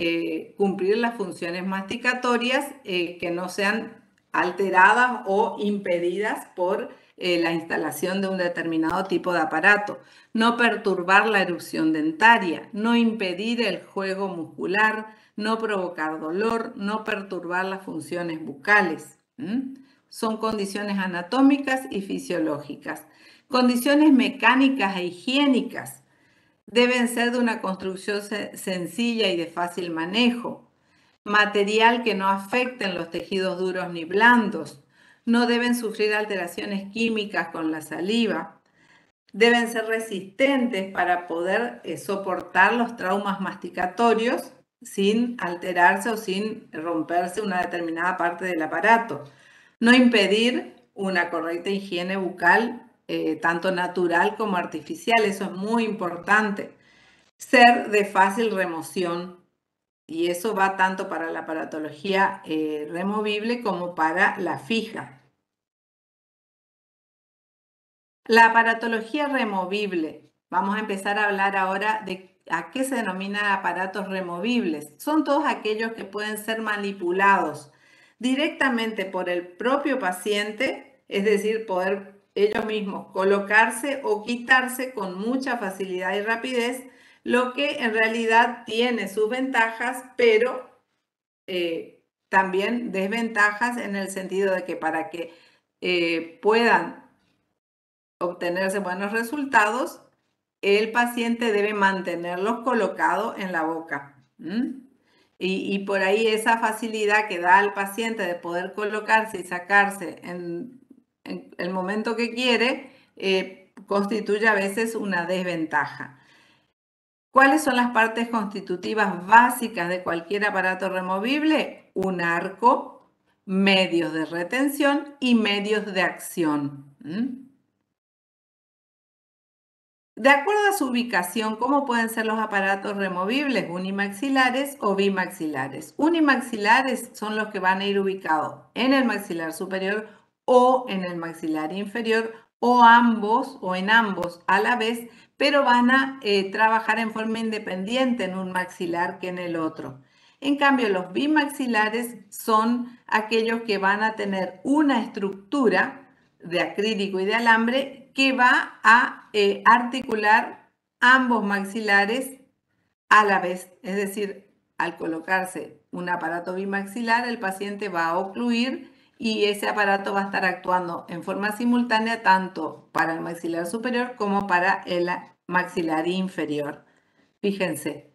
cumplir las funciones masticatorias, que no sean alteradas o impedidas por la instalación de un determinado tipo de aparato. No perturbar la erupción dentaria, no impedir el juego muscular, no provocar dolor, no perturbar las funciones bucales. Son condiciones anatómicas y fisiológicas. Condiciones mecánicas e higiénicas. Deben ser de una construcción sencilla y de fácil manejo. Material que no afecten los tejidos duros ni blandos. No deben sufrir alteraciones químicas con la saliva. Deben ser resistentes para poder soportar los traumas masticatorios sin alterarse o sin romperse una determinada parte del aparato. No impedir una correcta higiene bucal, tanto natural como artificial. Eso es muy importante. Ser de fácil remoción, y eso va tanto para la aparatología removible como para la fija. La aparatología removible. Vamos a empezar a hablar ahora de a qué se denomina aparatos removibles. Son todos aquellos que pueden ser manipulados directamente por el propio paciente, es decir, poder ellos mismos colocarse o quitarse con mucha facilidad y rapidez, lo que en realidad tiene sus ventajas, pero también desventajas, en el sentido de que para que puedan obtenerse buenos resultados, el paciente debe mantenerlos colocados en la boca. Y por ahí esa facilidad que da al paciente de poder colocarse y sacarse en el momento que quiere, constituye a veces una desventaja. ¿Cuáles son las partes constitutivas básicas de cualquier aparato removible? Un arco, medios de retención y medios de acción. De acuerdo a su ubicación, ¿cómo pueden ser los aparatos removibles? Unimaxilares o bimaxilares. Unimaxilares son los que van a ir ubicados en el maxilar superior o en el maxilar inferior o ambos o en ambos a la vez, pero van a trabajar en forma independiente en un maxilar que en el otro. En cambio, los bimaxilares son aquellos que van a tener una estructura de acrílico y de alambre que va a articular ambos maxilares a la vez. Es decir, al colocarse un aparato bimaxilar, el paciente va a ocluir y ese aparato va a estar actuando en forma simultánea tanto para el maxilar superior como para el maxilar inferior. Fíjense,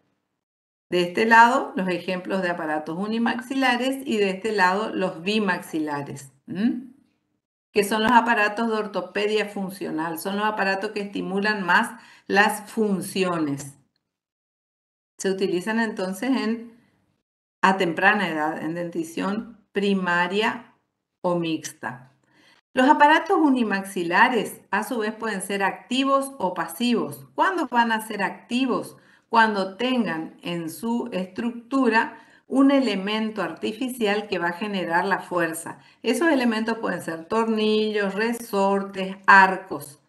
de este lado los ejemplos de aparatos unimaxilares y de este lado los bimaxilares. Que son los aparatos de ortopedia funcional, son los aparatos que estimulan más las funciones. Se utilizan entonces a temprana edad, en dentición primaria o mixta. Los aparatos unimaxilares, a su vez, pueden ser activos o pasivos. ¿Cuándo van a ser activos? Cuando tengan en su estructura un elemento artificial que va a generar la fuerza. Esos elementos pueden ser tornillos, resortes, arcos.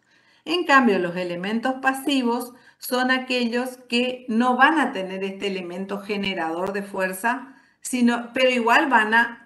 En cambio, los elementos pasivos son aquellos que no van a tener este elemento generador de fuerza, pero igual van a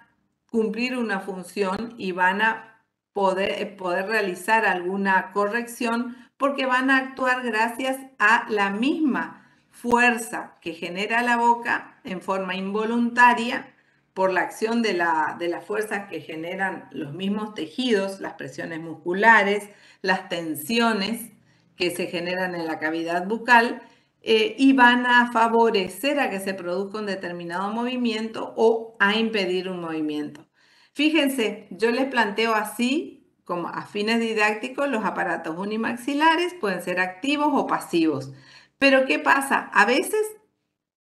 cumplir una función y van a poder realizar alguna corrección porque van a actuar gracias a la misma fuerza que genera la boca en forma involuntaria por la acción de las fuerzas que generan los mismos tejidos, las presiones musculares, las tensiones que se generan en la cavidad bucal y van a favorecer a que se produzca un determinado movimiento o a impedir un movimiento. Fíjense, yo les planteo así, como a fines didácticos, los aparatos unimaxilares pueden ser activos o pasivos. Pero ¿qué pasa? A veces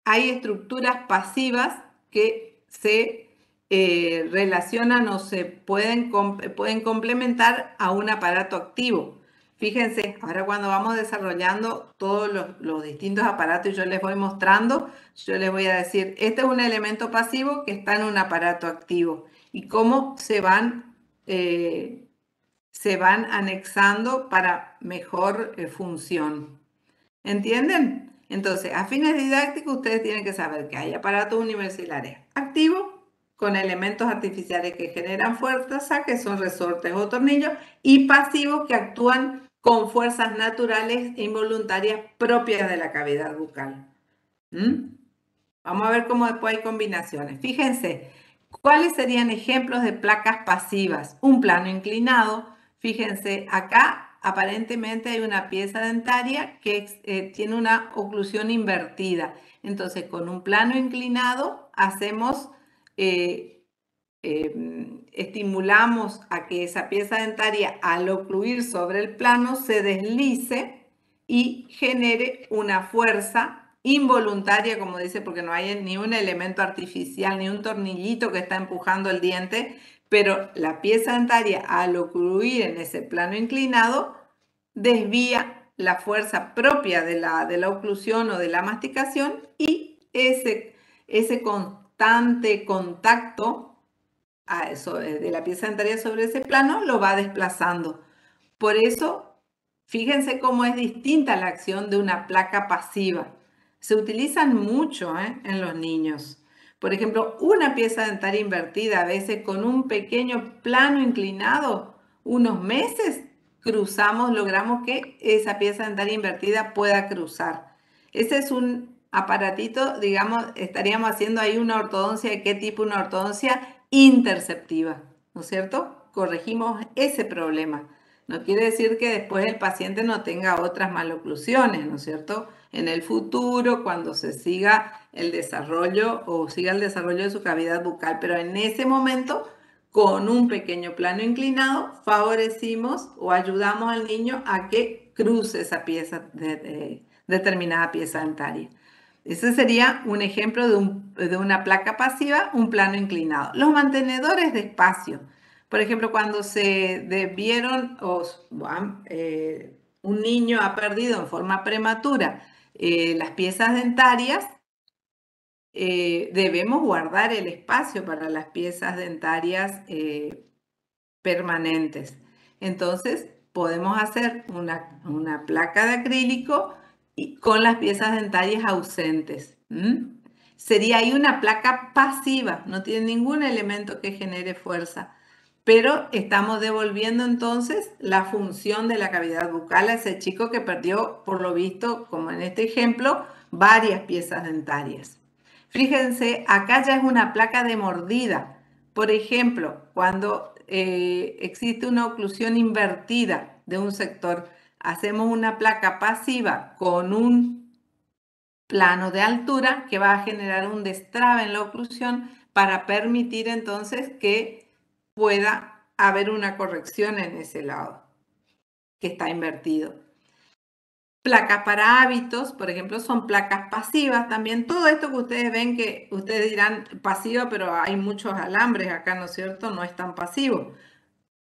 hay estructuras pasivas que se relacionan o se pueden complementar a un aparato activo. Fíjense, ahora cuando vamos desarrollando todos los distintos aparatos y yo les voy mostrando, yo les voy a decir, este es un elemento pasivo que está en un aparato activo y cómo se van anexando para mejor función. ¿Entienden? Entonces, a fines didácticos, ustedes tienen que saber que hay aparatos unimaxilares activos con elementos artificiales que generan fuerza, que son resortes o tornillos, y pasivos que actúan con fuerzas naturales e involuntarias propias de la cavidad bucal. Vamos a ver cómo después hay combinaciones. Fíjense, ¿cuáles serían ejemplos de placas pasivas? Un plano inclinado. Fíjense, acá aparentemente hay una pieza dentaria que tiene una oclusión invertida. Entonces, con un plano inclinado hacemos, estimulamos a que esa pieza dentaria al ocluir sobre el plano se deslice y genere una fuerza involuntaria, como dice, porque no hay ni un elemento artificial, ni un tornillito que está empujando el diente, pero la pieza dentaria al ocluir en ese plano inclinado desvía la fuerza propia de la oclusión o de la masticación y ese constante contacto de la pieza dentaria sobre ese plano lo va desplazando. Por eso, fíjense cómo es distinta la acción de una placa pasiva. Se utilizan mucho en los niños. Por ejemplo, una pieza dentaria invertida, a veces con un pequeño plano inclinado, unos meses logramos que esa pieza dentaria invertida pueda cruzar. Ese es un aparatito, digamos, estaríamos haciendo ahí una ortodoncia. ¿De qué tipo? Una ortodoncia interceptiva, ¿no es cierto? Corregimos ese problema. No quiere decir que después el paciente no tenga otras maloclusiones, ¿no es cierto? En el futuro, cuando se siga el desarrollo de su cavidad bucal, pero en ese momento, con un pequeño plano inclinado, favorecimos o ayudamos al niño a que cruce esa pieza determinada pieza dentaria. Ese sería un ejemplo de una placa pasiva, un plano inclinado. Los mantenedores de espacio. Por ejemplo, cuando se vieron un niño ha perdido en forma prematura las piezas dentarias, debemos guardar el espacio para las piezas dentarias permanentes. Entonces, podemos hacer una placa de acrílico con las piezas dentarias ausentes. Sería ahí una placa pasiva, no tiene ningún elemento que genere fuerza, pero estamos devolviendo entonces la función de la cavidad bucal a ese chico que perdió, por lo visto, como en este ejemplo, varias piezas dentarias. Fíjense, acá ya es una placa de mordida. Por ejemplo, cuando existe una oclusión invertida de un sector, hacemos una placa pasiva con un plano de altura que va a generar un destrabe en la oclusión para permitir entonces que pueda haber una corrección en ese lado que está invertido. Placas para hábitos, por ejemplo, son placas pasivas también. Todo esto que ustedes ven, que ustedes dirán pasiva, pero hay muchos alambres acá, ¿no es cierto? No es tan pasivo.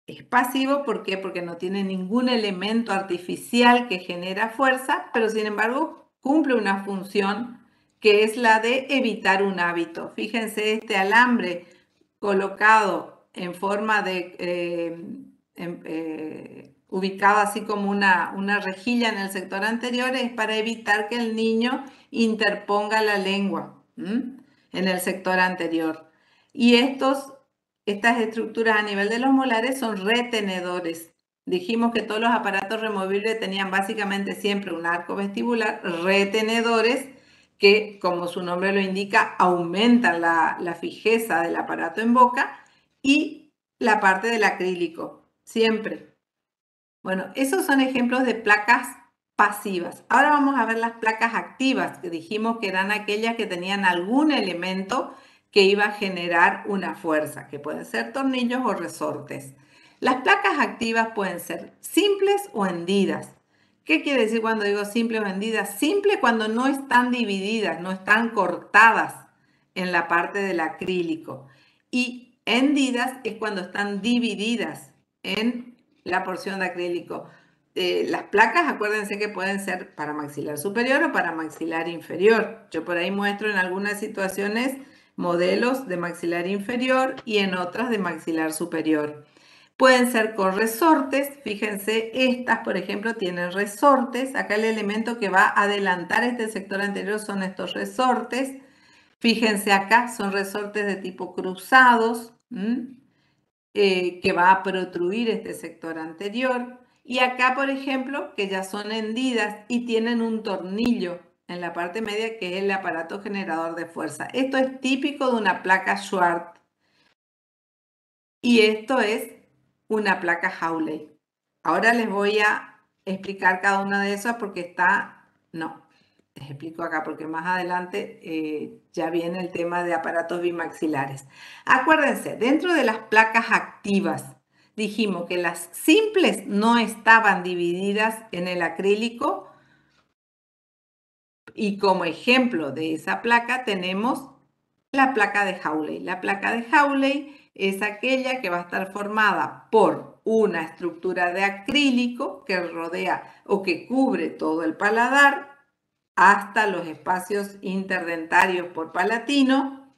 Es pasivo, ¿por qué? Porque no tiene ningún elemento artificial que genera fuerza, pero sin embargo cumple una función que es la de evitar un hábito. Fíjense, este alambre colocado en forma de ubicado así como una rejilla en el sector anterior es para evitar que el niño interponga la lengua en el sector anterior. Y estas estructuras a nivel de los molares son retenedores. Dijimos que todos los aparatos removibles tenían básicamente siempre un arco vestibular, retenedores que, como su nombre lo indica, aumentan la fijeza del aparato en boca, y la parte del acrílico, siempre. Bueno, esos son ejemplos de placas pasivas. Ahora vamos a ver las placas activas, que dijimos que eran aquellas que tenían algún elemento que iba a generar una fuerza, que pueden ser tornillos o resortes. Las placas activas pueden ser simples o hendidas. ¿Qué quiere decir cuando digo simples o hendidas? Simple cuando no están divididas, no están cortadas en la parte del acrílico. Y hendidas es cuando están divididas en la porción de acrílico. Las placas, acuérdense que pueden ser para maxilar superior o para maxilar inferior. Yo por ahí muestro en algunas situaciones modelos de maxilar inferior y en otras de maxilar superior. Pueden ser con resortes. Fíjense, estas por ejemplo tienen resortes. Acá el elemento que va a adelantar este sector anterior son estos resortes. Fíjense acá, son resortes de tipo cruzados, que va a protruir este sector anterior. Y acá, por ejemplo, que ya son hendidas y tienen un tornillo en la parte media que es el aparato generador de fuerza. Esto es típico de una placa Schwartz. Y esto es una placa Hawley. Ahora les voy a explicar cada una de esas porque les explico acá porque más adelante ya viene el tema de aparatos bimaxilares. Acuérdense, dentro de las placas activas dijimos que las simples no estaban divididas en el acrílico, y como ejemplo de esa placa tenemos la placa de Hawley. La placa de Hawley es aquella que va a estar formada por una estructura de acrílico que rodea o que cubre todo el paladar hasta los espacios interdentarios por palatino.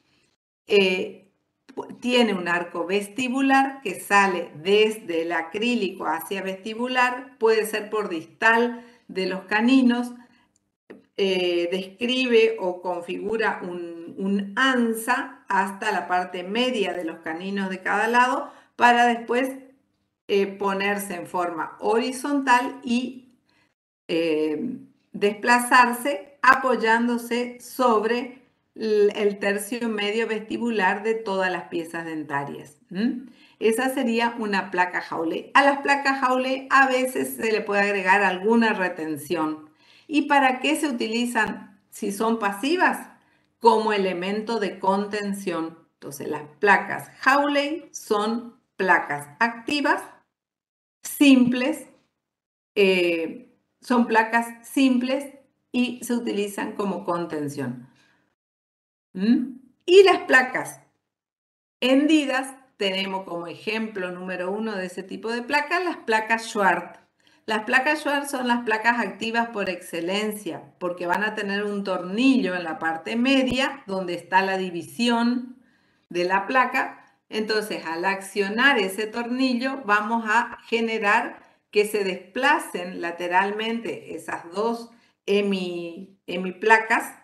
Tiene un arco vestibular que sale desde el acrílico hacia vestibular, puede ser por distal de los caninos. Describe o configura un ansa hasta la parte media de los caninos de cada lado para después ponerse en forma horizontal y desplazarse apoyándose sobre el tercio medio vestibular de todas las piezas dentarias. Esa sería una placa Hawley. A las placas Hawley a veces se le puede agregar alguna retención. ¿Y para qué se utilizan si son pasivas? Como elemento de contención. Entonces las placas Hawley son placas activas, simples, son placas simples y se utilizan como contención. Y las placas hendidas, tenemos como ejemplo número 1 de ese tipo de placas las placas Schwarz. Las placas Schwarz son las placas activas por excelencia porque van a tener un tornillo en la parte media donde está la división de la placa. Entonces, al accionar ese tornillo, vamos a generar que se desplacen lateralmente esas dos hemiplacas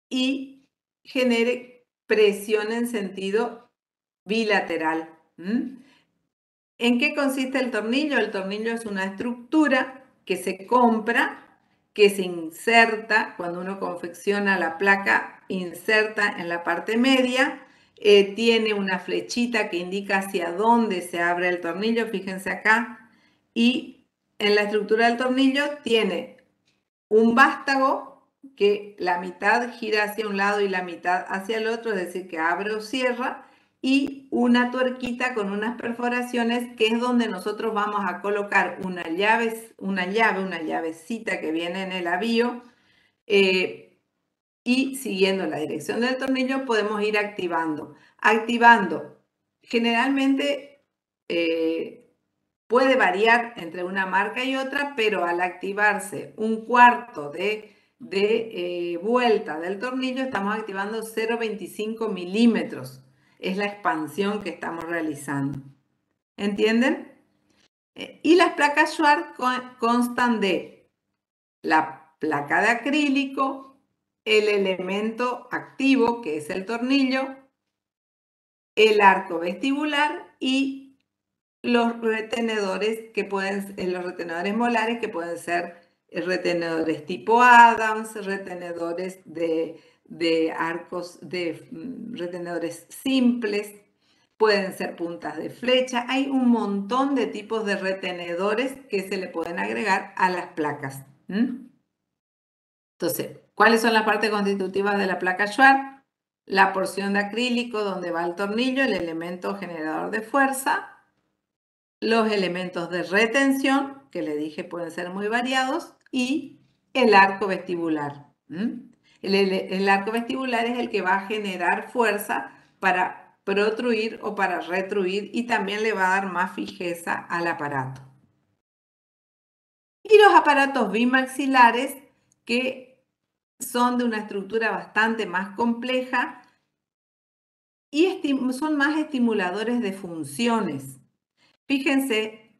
y genere presión en sentido bilateral. ¿En qué consiste el tornillo? El tornillo es una estructura que se compra, que se inserta cuando uno confecciona la placa, inserta en la parte media, tiene una flechita que indica hacia dónde se abre el tornillo, fíjense acá, y en la estructura del tornillo tiene un vástago que la mitad gira hacia un lado y la mitad hacia el otro, es decir, que abre o cierra, y una tuerquita con unas perforaciones que es donde nosotros vamos a colocar una llavecita que viene en el avío y siguiendo la dirección del tornillo podemos ir activando. Generalmente puede variar entre una marca y otra, pero al activarse un cuarto de vuelta del tornillo estamos activando 0,25 milímetros. Es la expansión que estamos realizando. ¿Entienden? Y las placas Schwarz constan de la placa de acrílico, el elemento activo, que es el tornillo, el arco vestibular y los retenedores los retenedores molares que pueden ser retenedores tipo Adams, retenedores de arcos, retenedores simples, pueden ser puntas de flecha. Hay un montón de tipos de retenedores que se le pueden agregar a las placas. Entonces, ¿cuáles son las partes constitutivas de la placa Schwarz? La porción de acrílico donde va el tornillo, el elemento generador de fuerza, los elementos de retención, que le dije pueden ser muy variados, y el arco vestibular. El arco vestibular es el que va a generar fuerza para protruir o para retruir y también le va a dar más fijeza al aparato. Y los aparatos bimaxilares, que son de una estructura bastante más compleja y son más estimuladores de funciones. Fíjense,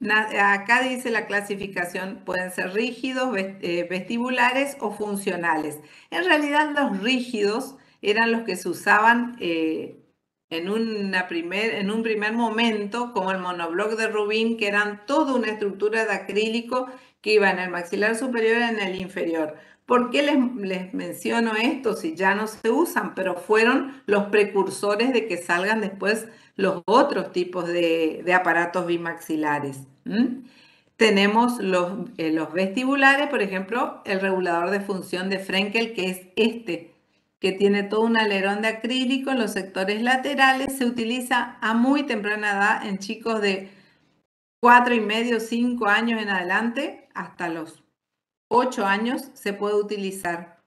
acá dice la clasificación, pueden ser rígidos, vestibulares o funcionales. En realidad los rígidos eran los que se usaban en un primer momento, como el monobloc de Rubin, que eran toda una estructura de acrílico que iba en el maxilar superior y en el inferior. ¿Por qué les menciono esto si ya no se usan? Pero fueron los precursores de que salgan después los otros tipos de aparatos bimaxilares. Tenemos los vestibulares, por ejemplo, el regulador de función de Frenkel, que es este, que tiene todo un alerón de acrílico en los sectores laterales. Se utiliza a muy temprana edad en chicos de 4,5, 5 años en adelante, hasta los 8 años se puede utilizar.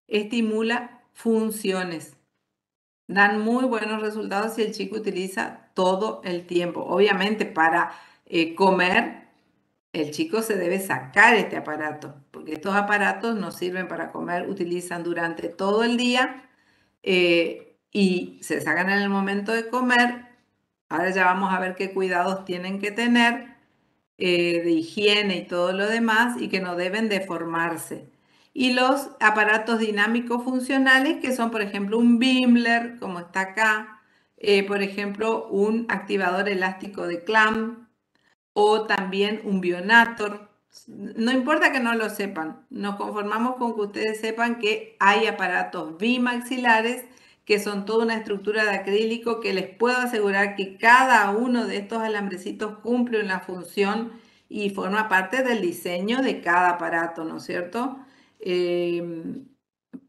Estimula funciones. Dan muy buenos resultados si el chico utiliza todo el tiempo. Obviamente para comer, el chico se debe sacar este aparato, porque estos aparatos no sirven para comer, utilizan durante todo el día y se sacan en el momento de comer. Ahora ya vamos a ver qué cuidados tienen que tener de higiene y todo lo demás y que no deben deformarse. Y los aparatos dinámicos funcionales, que son, por ejemplo, un Bimbler, como está acá, por ejemplo, un activador elástico de clamp o también un Bionator. No importa que no lo sepan, nos conformamos con que ustedes sepan que hay aparatos bimaxilares que son toda una estructura de acrílico que les puedo asegurar que cada uno de estos alambrecitos cumple una función y forma parte del diseño de cada aparato, ¿no es cierto?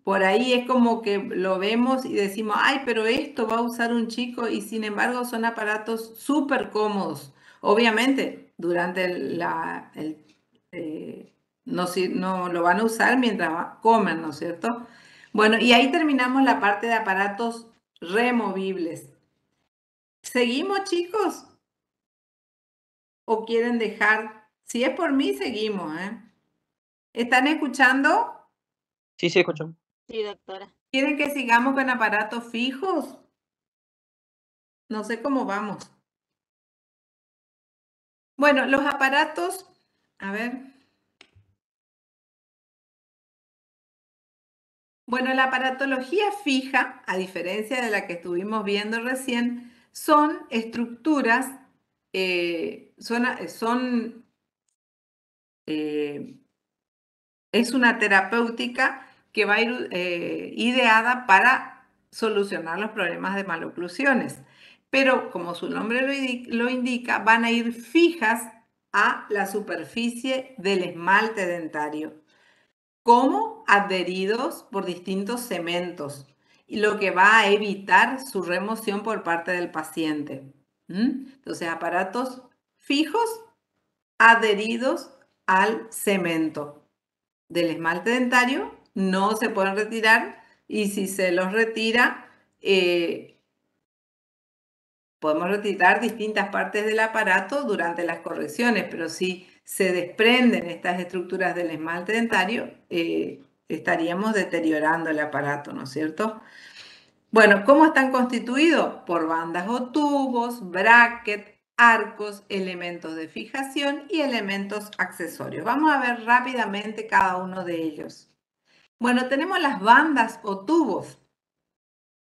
Por ahí es como que lo vemos y decimos, ay, pero esto va a usar un chico, y sin embargo son aparatos súper cómodos. Obviamente, durante no lo van a usar mientras comen, ¿no es cierto? Bueno, y ahí terminamos la parte de aparatos removibles. ¿Seguimos, chicos? ¿O quieren dejar? Si es por mí, seguimos, ¿eh? ¿Están escuchando? Sí, sí, escucho. Sí, doctora. ¿Quieren que sigamos con aparatos fijos? No sé cómo vamos. Bueno, los aparatos, a ver. Bueno, la aparatología fija, a diferencia de la que estuvimos viendo recién, son estructuras, es una terapéutica que va a ir ideada para solucionar los problemas de maloclusiones. Pero como su nombre lo indica, van a ir fijas a la superficie del esmalte dentario, como adheridos por distintos cementos, y lo que va a evitar su remoción por parte del paciente. Entonces, aparatos fijos adheridos al cemento del esmalte dentario, no se pueden retirar, y si se los retira, podemos retirar distintas partes del aparato durante las correcciones, pero si se desprenden estas estructuras del esmalte dentario, estaríamos deteriorando el aparato, ¿no es cierto? Bueno, ¿cómo están constituidos? Por bandas o tubos, brackets, arcos, elementos de fijación y elementos accesorios. Vamos a ver rápidamente cada uno de ellos. Bueno, tenemos las bandas o tubos.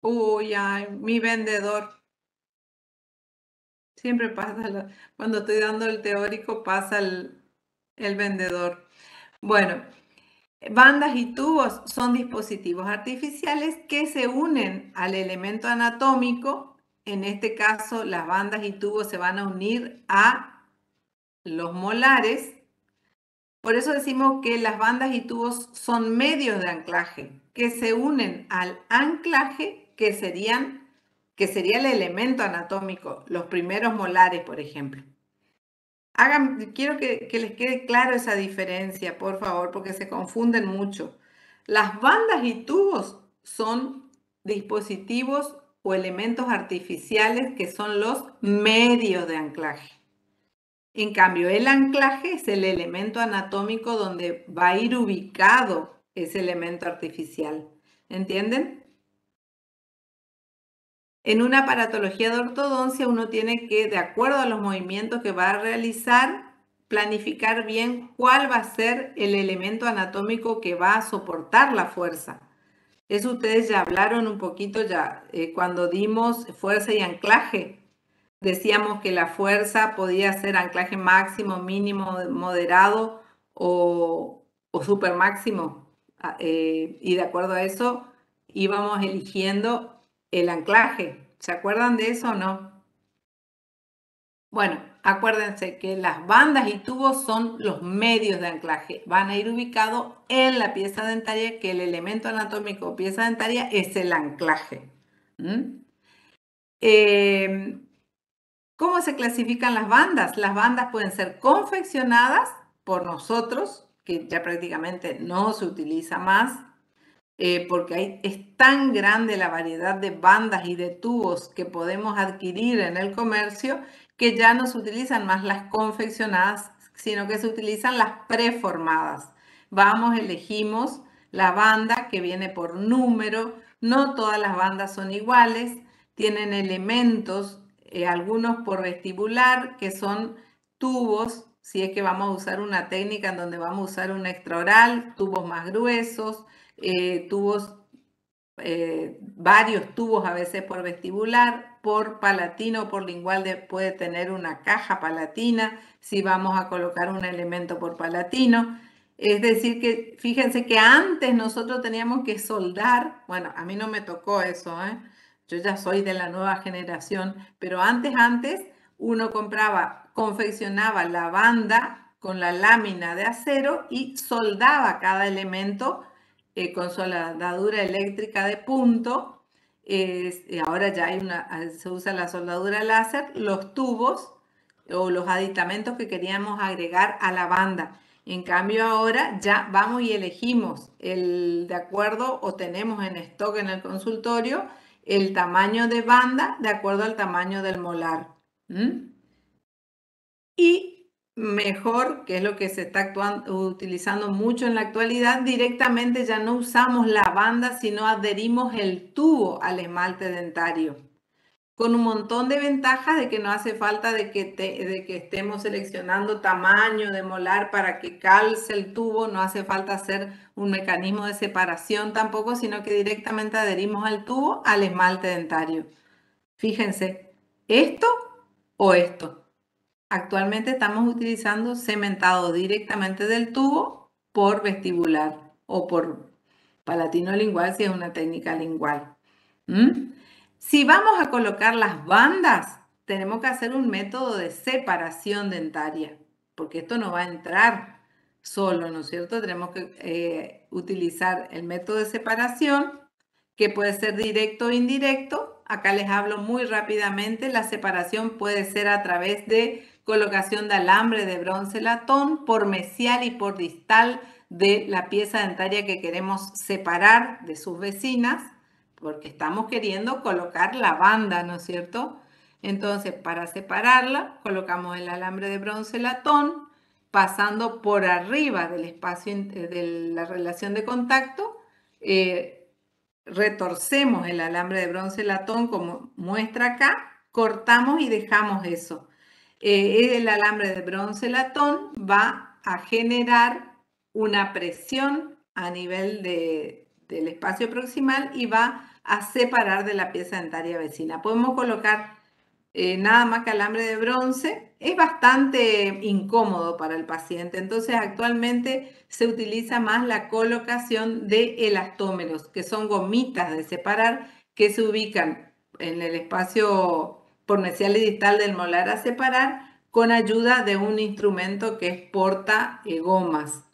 Uy, ay, mi vendedor. Siempre pasa, cuando estoy dando el teórico, pasa el vendedor. Bueno, bandas y tubos son dispositivos artificiales que se unen al elemento anatómico. En este caso, las bandas y tubos se van a unir a los molares. Por eso decimos que las bandas y tubos son medios de anclaje que se unen al anclaje que sería el elemento anatómico, los primeros molares, por ejemplo. Quiero que les quede claro esa diferencia, por favor, porque se confunden mucho. Las bandas y tubos son dispositivos o elementos artificiales que son los medios de anclaje. En cambio, el anclaje es el elemento anatómico donde va a ir ubicado ese elemento artificial. ¿Entienden? En una aparatología de ortodoncia uno tiene que, de acuerdo a los movimientos que va a realizar, planificar bien cuál va a ser el elemento anatómico que va a soportar la fuerza. Eso ustedes ya hablaron un poquito ya cuando dimos fuerza y anclaje. Decíamos que la fuerza podía ser anclaje máximo, mínimo, moderado o super máximo. Y de acuerdo a eso íbamos eligiendo el anclaje. ¿Se acuerdan de eso o no? Bueno, acuérdense que las bandas y tubos son los medios de anclaje. Van a ir ubicados en la pieza dentaria, que el elemento anatómico o pieza dentaria es el anclaje. ¿Cómo se clasifican las bandas? Las bandas pueden ser confeccionadas por nosotros, que ya prácticamente no se utiliza más, porque es tan grande la variedad de bandas y de tubos que podemos adquirir en el comercio que ya no se utilizan más las confeccionadas, sino que se utilizan las preformadas. Vamos, elegimos la banda que viene por número. No todas las bandas son iguales, tienen elementos, algunos por vestibular, que son tubos, si es que vamos a usar una técnica en donde vamos a usar un extraoral, tubos más gruesos, varios tubos a veces por vestibular, por palatino o por lingual puede tener una caja palatina si vamos a colocar un elemento por palatino. Es decir que fíjense que antes nosotros teníamos que soldar, bueno, a mí no me tocó eso, yo ya soy de la nueva generación, pero antes uno confeccionaba la banda con la lámina de acero y soldaba cada elemento con soldadura eléctrica de punto. Ahora ya se usa la soldadura láser, los tubos o los aditamentos que queríamos agregar a la banda. En cambio ahora ya vamos y elegimos de acuerdo o tenemos en stock en el consultorio el tamaño de banda de acuerdo al tamaño del molar. Y mejor, que es lo que se está utilizando mucho en la actualidad, directamente ya no usamos la banda, sino adherimos el tubo al esmalte dentario. Con un montón de ventajas de que no hace falta de que estemos seleccionando tamaño de molar para que calce el tubo, no hace falta hacer un mecanismo de separación tampoco, sino que directamente adherimos al tubo al esmalte dentario. Fíjense, ¿esto o esto? Actualmente estamos utilizando cementado directamente del tubo por vestibular o por palatino lingual si es una técnica lingual. Si vamos a colocar las bandas, tenemos que hacer un método de separación dentaria, porque esto no va a entrar solo, ¿no es cierto? Tenemos que utilizar el método de separación, que puede ser directo o indirecto. Acá les hablo muy rápidamente. La separación puede ser a través de colocación de alambre de bronce latón por mesial y por distal de la pieza dentaria que queremos separar de sus vecinas, porque estamos queriendo colocar la banda, ¿no es cierto? Entonces, para separarla, colocamos el alambre de bronce latón, pasando por arriba del espacio de la relación de contacto, retorcemos el alambre de bronce latón como muestra acá, cortamos y dejamos eso. El alambre de bronce latón va a generar una presión a nivel del espacio proximal y va a separar de la pieza dentaria vecina. Podemos colocar nada más que alambre de bronce. Es bastante incómodo para el paciente, entonces actualmente se utiliza más la colocación de elastómeros, que son gomitas de separar que se ubican en el espacio por mesial y distal del molar a separar con ayuda de un instrumento que es porta gomas.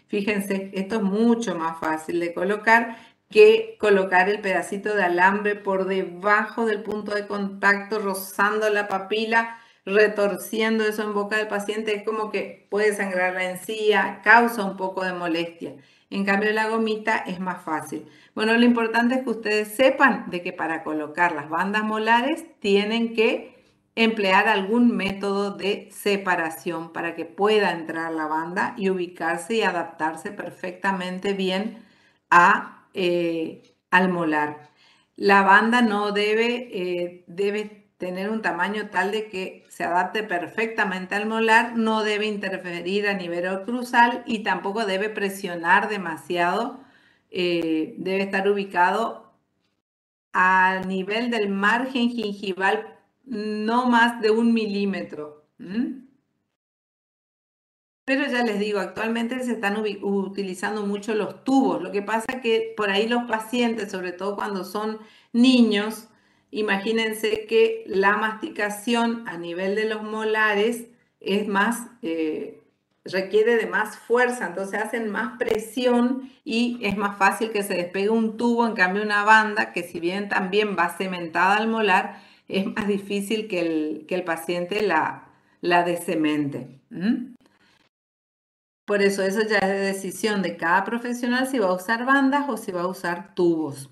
Fíjense, esto es mucho más fácil de colocar que colocar el pedacito de alambre por debajo del punto de contacto, rozando la papila, retorciendo eso en boca del paciente. Es como que puede sangrar la encía, causa un poco de molestia. En cambio, la gomita es más fácil. Bueno, lo importante es que ustedes sepan de que para colocar las bandas molares tienen que emplear algún método de separación para que pueda entrar la banda y ubicarse y adaptarse perfectamente bien al molar. La banda no debe tener un tamaño tal de que se adapte perfectamente al molar, no debe interferir a nivel oclusal y tampoco debe presionar demasiado, debe estar ubicado a nivel del margen gingival no más de 1 milímetro. Pero ya les digo, actualmente se están utilizando mucho los tubos. Lo que pasa es que por ahí los pacientes, sobre todo cuando son niños, imagínense que la masticación a nivel de los molares es más, requiere de más fuerza, entonces hacen más presión y es más fácil que se despegue un tubo. En cambio, una banda, que si bien también va cementada al molar, es más difícil que el paciente la descemente. Por eso ya es de decisión de cada profesional si va a usar bandas o si va a usar tubos.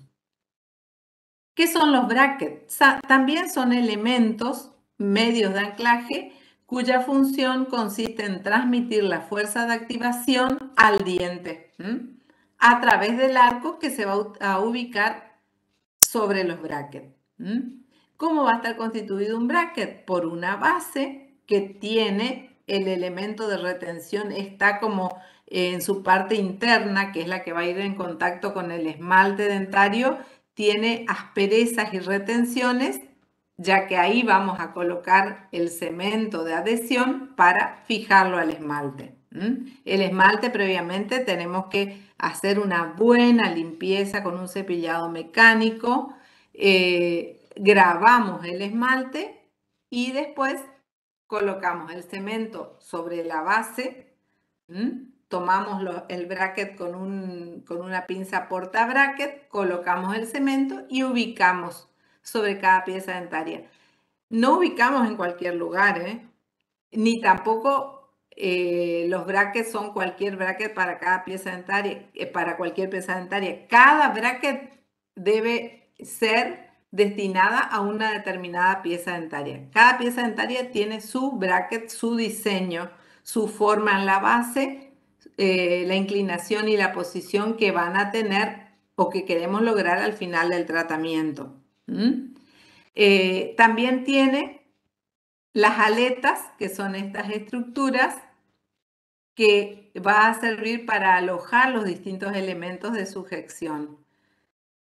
¿Qué son los brackets? También son elementos, medios de anclaje, cuya función consiste en transmitir la fuerza de activación al diente a través del arco que se va a ubicar sobre los brackets. ¿Cómo va a estar constituido un bracket? Por una base que tiene el elemento de retención, está como en su parte interna, que es la que va a ir en contacto con el esmalte dentario, tiene asperezas y retenciones, ya que ahí vamos a colocar el cemento de adhesión para fijarlo al esmalte. El esmalte previamente tenemos que hacer una buena limpieza con un cepillado mecánico, grabamos el esmalte y después colocamos el cemento sobre la base, tomamos el bracket con una pinza porta bracket, colocamos el cemento y ubicamos sobre cada pieza dentaria. No ubicamos en cualquier lugar, ni tampoco los brackets son cualquier bracket para cada pieza dentaria, para cualquier pieza dentaria. Cada bracket debe ser destinada a una determinada pieza dentaria. Cada pieza dentaria tiene su bracket, su diseño, su forma en la base, la inclinación y la posición que van a tener o que queremos lograr al final del tratamiento. También tiene las aletas, que son estas estructuras que va a servir para alojar los distintos elementos de sujeción.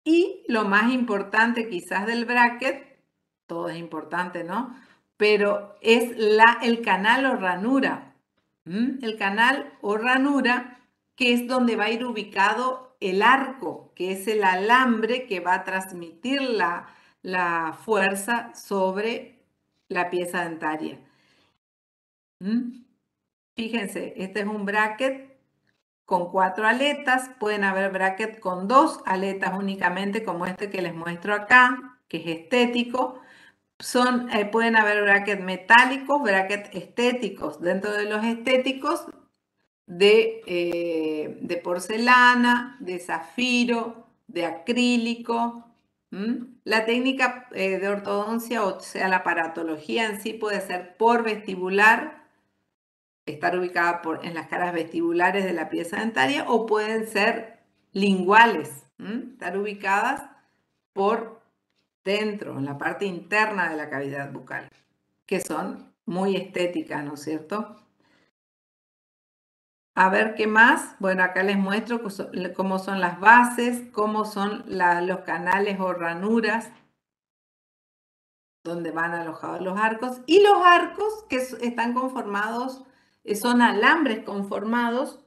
Y lo más importante quizás del bracket, todo es importante, ¿no? Pero es el canal o ranura. El canal o ranura, que es donde va a ir ubicado el arco, que es el alambre que va a transmitir la fuerza sobre la pieza dentaria. Fíjense, este es un bracket con 4 aletas. Pueden haber bracket con 2 aletas únicamente, como este que les muestro acá, que es estético. Pueden haber bracket metálicos, bracket estéticos. Dentro de los estéticos, de porcelana, de zafiro, de acrílico. La técnica de ortodoncia, o sea, la aparatología en sí, puede ser por vestibular, estar ubicada en las caras vestibulares de la pieza dentaria, o pueden ser linguales, estar ubicadas por dentro, en la parte interna de la cavidad bucal, que son muy estéticas, ¿no es cierto? A ver, ¿qué más? Bueno, acá les muestro cómo son las bases, cómo son los canales o ranuras donde van alojados los arcos. Y los arcos que están conformados, son alambres conformados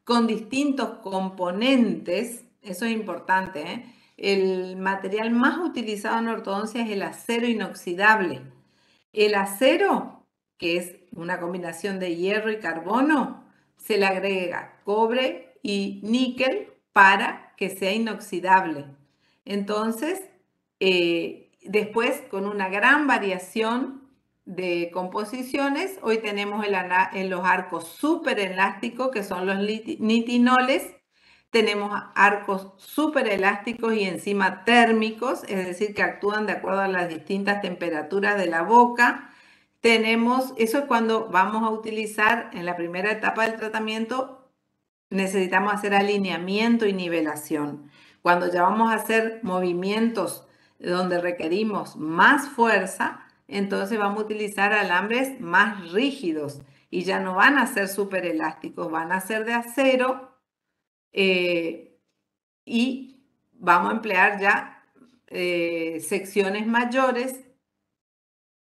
con distintos componentes. Eso es importante, ¿eh? El material más utilizado en ortodoncia es el acero inoxidable. El acero, que es una combinación de hierro y carbono, se le agrega cobre y níquel para que sea inoxidable. Entonces, después, con una gran variación de composiciones, hoy tenemos en los arcos súper elásticos, que son los nitinoles. Tenemos arcos súper elásticos y encima térmicos, es decir, que actúan de acuerdo a las distintas temperaturas de la boca. Eso es cuando vamos a utilizar en la primera etapa del tratamiento, necesitamos hacer alineamiento y nivelación. Cuando ya vamos a hacer movimientos donde requerimos más fuerza, entonces vamos a utilizar alambres más rígidos y ya no van a ser súper elásticos, van a ser de acero, y vamos a emplear ya secciones mayores.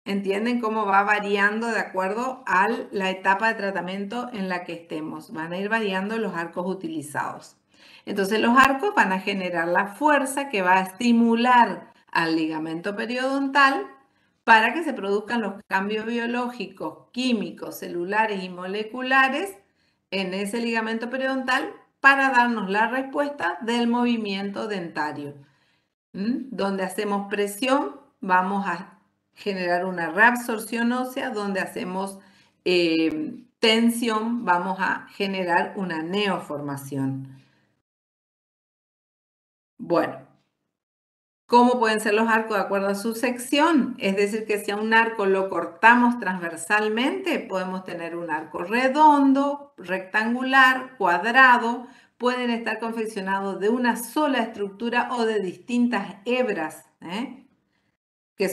¿Entienden cómo va variando de acuerdo a la etapa de tratamiento en la que estemos? Van a ir variando los arcos utilizados. Entonces los arcos van a generar la fuerza que va a estimular al ligamento periodontal para que se produzcan los cambios biológicos, químicos, celulares y moleculares en ese ligamento periodontal para darnos la respuesta del movimiento dentario. Donde hacemos presión, vamos a generar una reabsorción ósea. Donde hacemos tensión, vamos a generar una neoformación. Bueno, ¿cómo pueden ser los arcos de acuerdo a su sección? Es decir, que si a un arco lo cortamos transversalmente, podemos tener un arco redondo, rectangular, cuadrado. Pueden estar confeccionados de una sola estructura o de distintas hebras, que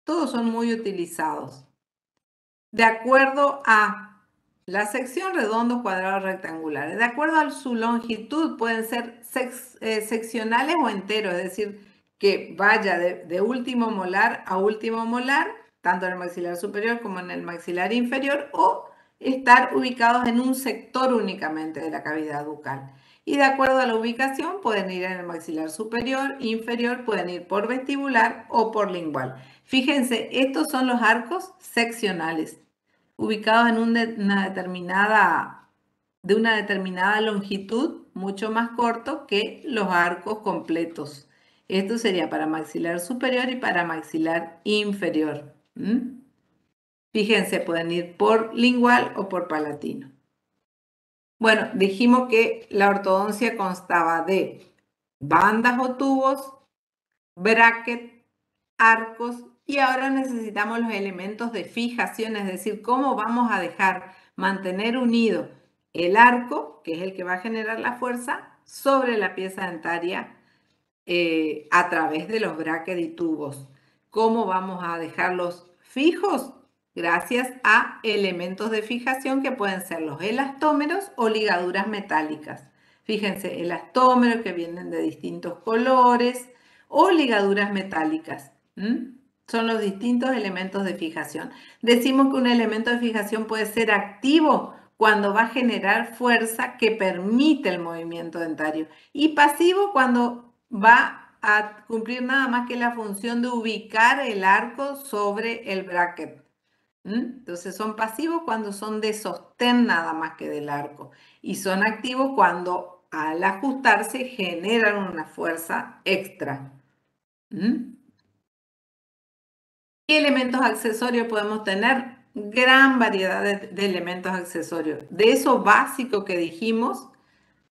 todos son muy utilizados. De acuerdo a la sección, redondos, cuadrados, rectangulares. De acuerdo a su longitud, pueden ser seccionales o enteros, es decir, que vaya de último molar a último molar, tanto en el maxilar superior como en el maxilar inferior, o estar ubicados en un sector únicamente de la cavidad bucal. Y de acuerdo a la ubicación, pueden ir en el maxilar superior, inferior, pueden ir por vestibular o por lingual. Fíjense, estos son los arcos seccionales, ubicados en de una determinada longitud, mucho más corto que los arcos completos. Esto sería para maxilar superior y para maxilar inferior. Fíjense, pueden ir por lingual o por palatino. Bueno, dijimos que la ortodoncia constaba de bandas o tubos, bracket, arcos, y ahora necesitamos los elementos de fijación, es decir, cómo vamos a dejar mantener unido el arco, que es el que va a generar la fuerza, sobre la pieza dentaria a través de los brackets y tubos. ¿Cómo vamos a dejarlos fijos? Gracias a elementos de fijación que pueden ser los elastómeros o ligaduras metálicas. Fíjense, elastómeros que vienen de distintos colores o ligaduras metálicas. Son los distintos elementos de fijación. Decimos que un elemento de fijación puede ser activo cuando va a generar fuerza que permite el movimiento dentario y pasivo cuando va a cumplir nada más que la función de ubicar el arco sobre el bracket. Entonces son pasivos cuando son de sostén nada más que del arco y son activos cuando al ajustarse generan una fuerza extra. ¿Qué elementos accesorios podemos tener? Gran variedad de elementos accesorios. De eso básico que dijimos,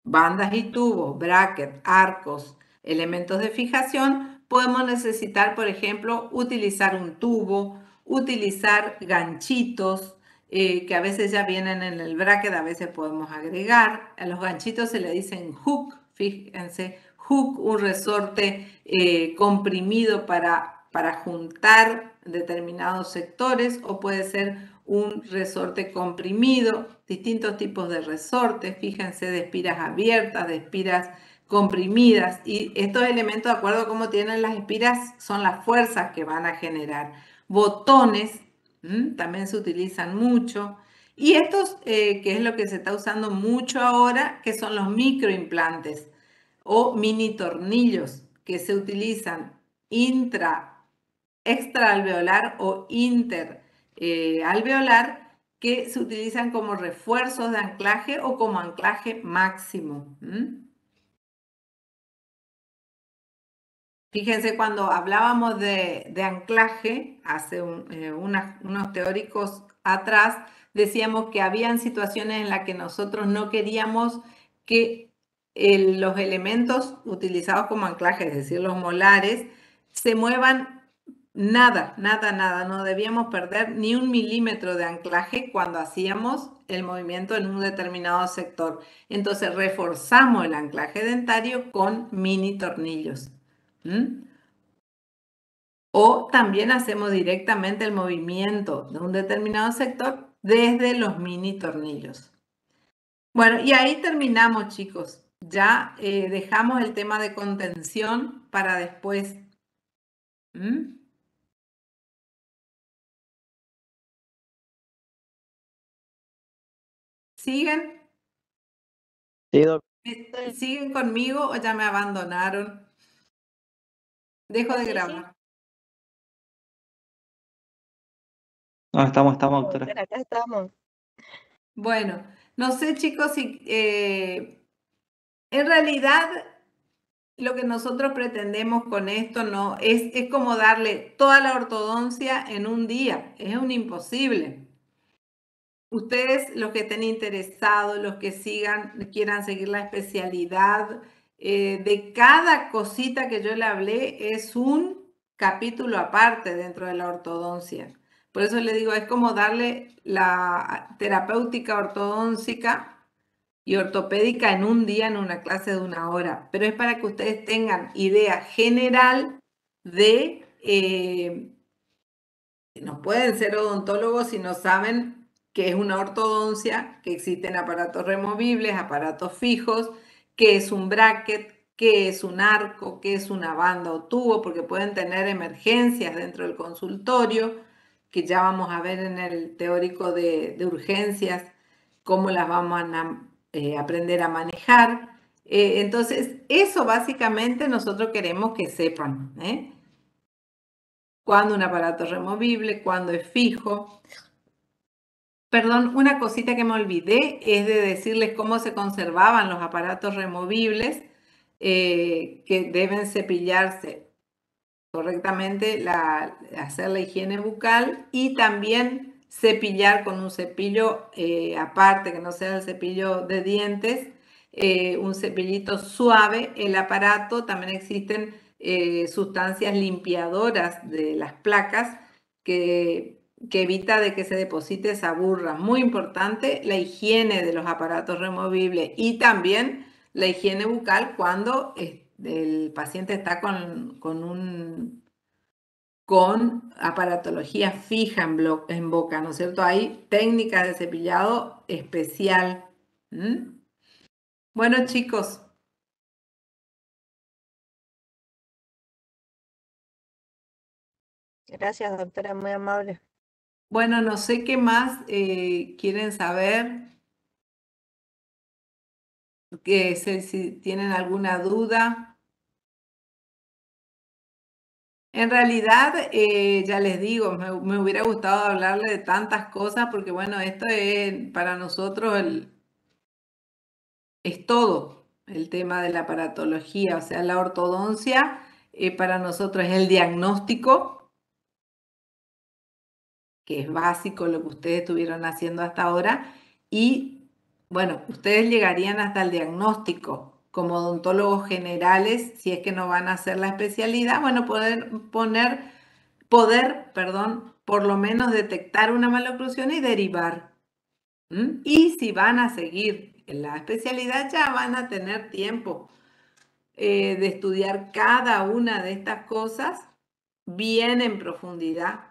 bandas y tubos, brackets, arcos, elementos de fijación, podemos necesitar, por ejemplo, utilizar un tubo, utilizar ganchitos, que a veces ya vienen en el bracket, a veces podemos agregar. A los ganchitos se le dicen hook, fíjense, hook, un resorte comprimido para juntar determinados sectores, o puede ser un resorte comprimido, distintos tipos de resortes, fíjense, de espiras abiertas, de espiras comprimidas, y estos elementos, de acuerdo a cómo tienen las espiras, son las fuerzas que van a generar. Botones también se utilizan mucho, y estos, que es lo que se está usando mucho ahora, que son los microimplantes o mini tornillos, que se utilizan extraalveolar o interalveolar, que se utilizan como refuerzos de anclaje o como anclaje máximo. Fíjense, cuando hablábamos de anclaje, hace unos teóricos atrás, decíamos que habían situaciones en las que nosotros no queríamos que los elementos utilizados como anclaje, es decir, los molares, se muevan nada, no debíamos perder ni 1 milímetro de anclaje cuando hacíamos el movimiento en un determinado sector. Entonces reforzamos el anclaje dentario con mini tornillos. O también hacemos directamente el movimiento de un determinado sector desde los mini tornillos. Bueno, y ahí terminamos, chicos. Ya dejamos el tema de contención para después. ¿Siguen? Sí, doc. ¿Siguen conmigo o ya me abandonaron? Dejo de grabar. No, estamos, doctora. Acá estamos. Bueno, no sé, chicos, si en realidad lo que nosotros pretendemos con esto no es como darle toda la ortodoncia en un día. Es un imposible. Ustedes, los que estén interesados, los que quieran seguir la especialidad, de cada cosita que yo le hablé es un capítulo aparte dentro de la ortodoncia. Por eso le digo, es como darle la terapéutica ortodóntica y ortopédica en un día, en una clase de 1 hora. Pero es para que ustedes tengan idea general de... no pueden ser odontólogos si no saben qué es una ortodoncia, que existen aparatos removibles, aparatos fijos, qué es un bracket, qué es un arco, qué es una banda o tubo, porque pueden tener emergencias dentro del consultorio, que ya vamos a ver en el teórico de urgencias, cómo las vamos a aprender a manejar. Entonces, eso básicamente nosotros queremos que sepan, cuándo un aparato es removible, cuándo es fijo. Perdón, una cosita que me olvidé es de decirles cómo se conservaban los aparatos removibles, que deben cepillarse correctamente, hacer la higiene bucal y también cepillar con un cepillo aparte, que no sea el cepillo de dientes, un cepillito suave. El aparato, también existen sustancias limpiadoras de las placas que evita de que se deposite esa burra. Muy importante la higiene de los aparatos removibles y también la higiene bucal cuando el paciente está con aparatología fija en boca, ¿no es cierto? Hay técnicas de cepillado especial. Bueno, chicos. Gracias, doctora, muy amable. Bueno, no sé qué más quieren saber. Si tienen alguna duda. En realidad, ya les digo, me hubiera gustado hablarle de tantas cosas porque, bueno, esto es para nosotros es todo el tema de la aparatología, o sea, la ortodoncia para nosotros es el diagnóstico, que es básico lo que ustedes estuvieron haciendo hasta ahora, y bueno, ustedes llegarían hasta el diagnóstico como odontólogos generales, si es que no van a hacer la especialidad, bueno, poder, por lo menos detectar una maloclusión y derivar. Y si van a seguir en la especialidad, ya van a tener tiempo de estudiar cada una de estas cosas bien en profundidad,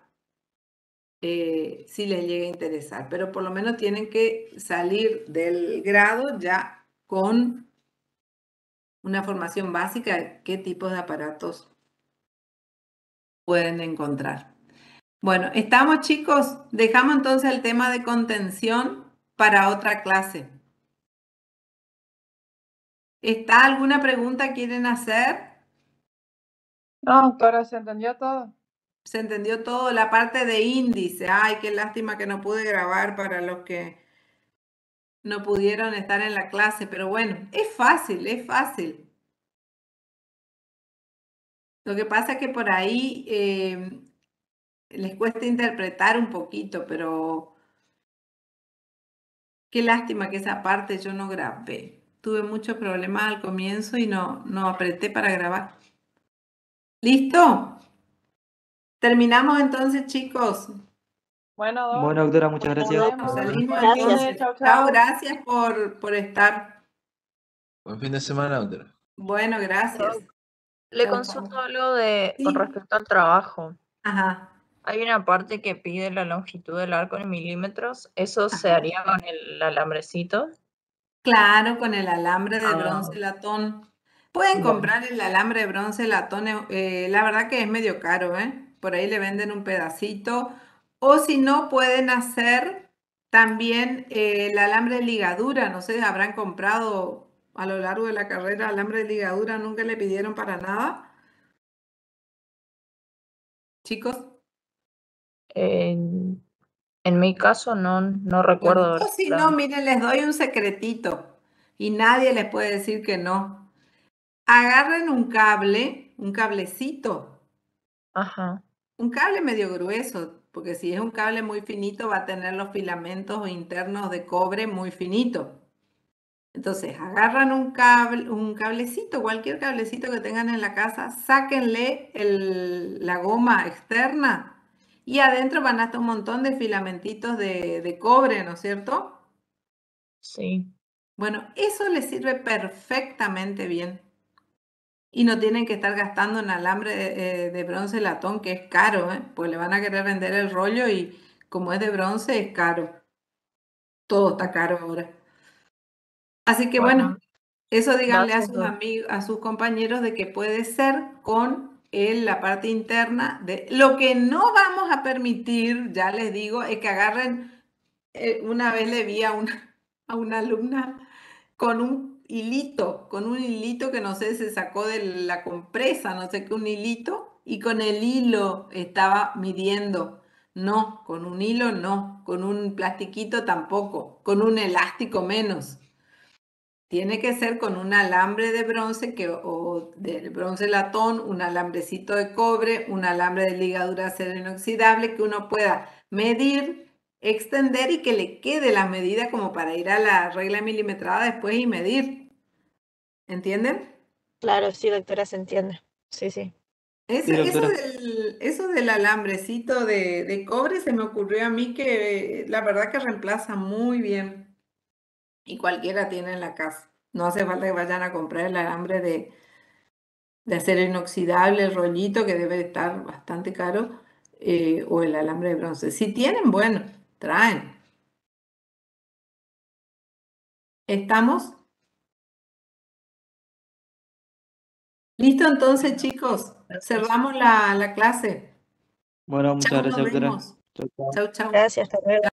si les llega a interesar. Pero por lo menos tienen que salir del grado ya con una formación básica de qué tipos de aparatos pueden encontrar. Bueno, ¿estamos, chicos? Dejamos entonces el tema de contención para otra clase. ¿Está alguna pregunta quieren hacer? No, doctora, ¿se entendió todo? Se entendió todo, la parte de índice. Ay, qué lástima que no pude grabar para los que no pudieron estar en la clase, pero bueno, es fácil, es fácil. Lo que pasa es que por ahí les cuesta interpretar un poquito, pero qué lástima que esa parte yo no grabé. Tuve muchos problemas al comienzo y no apreté para grabar. ¿Listo? Terminamos entonces, chicos. Bueno, doc, Bueno, doctora, muchas gracias. nos Salimos vemos. Gracias. entonces. Chau, Chao, chau. gracias por estar. Buen fin de semana, doctora. Bueno, gracias. Le Chau, consulto chau. algo con Sí. respecto al trabajo. Ajá. Hay una parte que pide la longitud del arco en milímetros. ¿Eso se Ajá. haría con el alambrecito? Claro, con el alambre de Ah. bronce latón. Pueden Bueno. comprar el alambre de bronce latón, la verdad que es medio caro, ¿eh? Por ahí le venden un pedacito. O si no, pueden hacer también el alambre de ligadura. No sé, habrán comprado a lo largo de la carrera alambre de ligadura, nunca le pidieron para nada. Chicos. En mi caso no recuerdo. Bueno, o si no, miren, les doy un secretito y nadie les puede decir que no. Agarren un cable, un cablecito. Ajá. Un cable medio grueso, porque si es un cable muy finito va a tener los filamentos internos de cobre muy finito. Entonces, agarran un cablecito, cualquier cablecito que tengan en la casa, sáquenle la goma externa y adentro van a estar un montón de filamentitos de cobre, ¿no es cierto? Sí. Bueno, eso les sirve perfectamente bien. Y no tienen que estar gastando en alambre de bronce latón, que es caro, pues le van a querer vender el rollo y como es de bronce es caro. Todo está caro ahora. Así que bueno, eso díganle a sus amigos, a sus compañeros de que puede ser con la parte interna. Lo que no vamos a permitir, ya les digo, es que agarren. Una vez le vi a una alumna con un hilito que no sé, se sacó de la compresa, no sé qué, un hilito, y con el hilo estaba midiendo. No, con un hilo no, con un plastiquito tampoco, con un elástico menos. Tiene que ser con un alambre de bronce o de bronce latón, un alambrecito de cobre, un alambre de ligadura acero inoxidable que uno pueda medir extender y que le quede la medida como para ir a la regla milimetrada después y medir. ¿Entienden? Claro, sí, doctora, se entiende. Sí, sí. Sí, doctora. Eso del alambrecito de cobre se me ocurrió a mí que la verdad que reemplaza muy bien. Y cualquiera tiene en la casa. No hace falta que vayan a comprar el alambre de acero inoxidable, el rollito, que debe estar bastante caro, o el alambre de bronce. Si tienen, bueno, traen. ¿Estamos? ¿Listo entonces, chicos? Cerramos la clase. Bueno, muchas Chau, nos gracias, doctora. vemos. Chau, chau. Chau, chau. Gracias, hasta luego.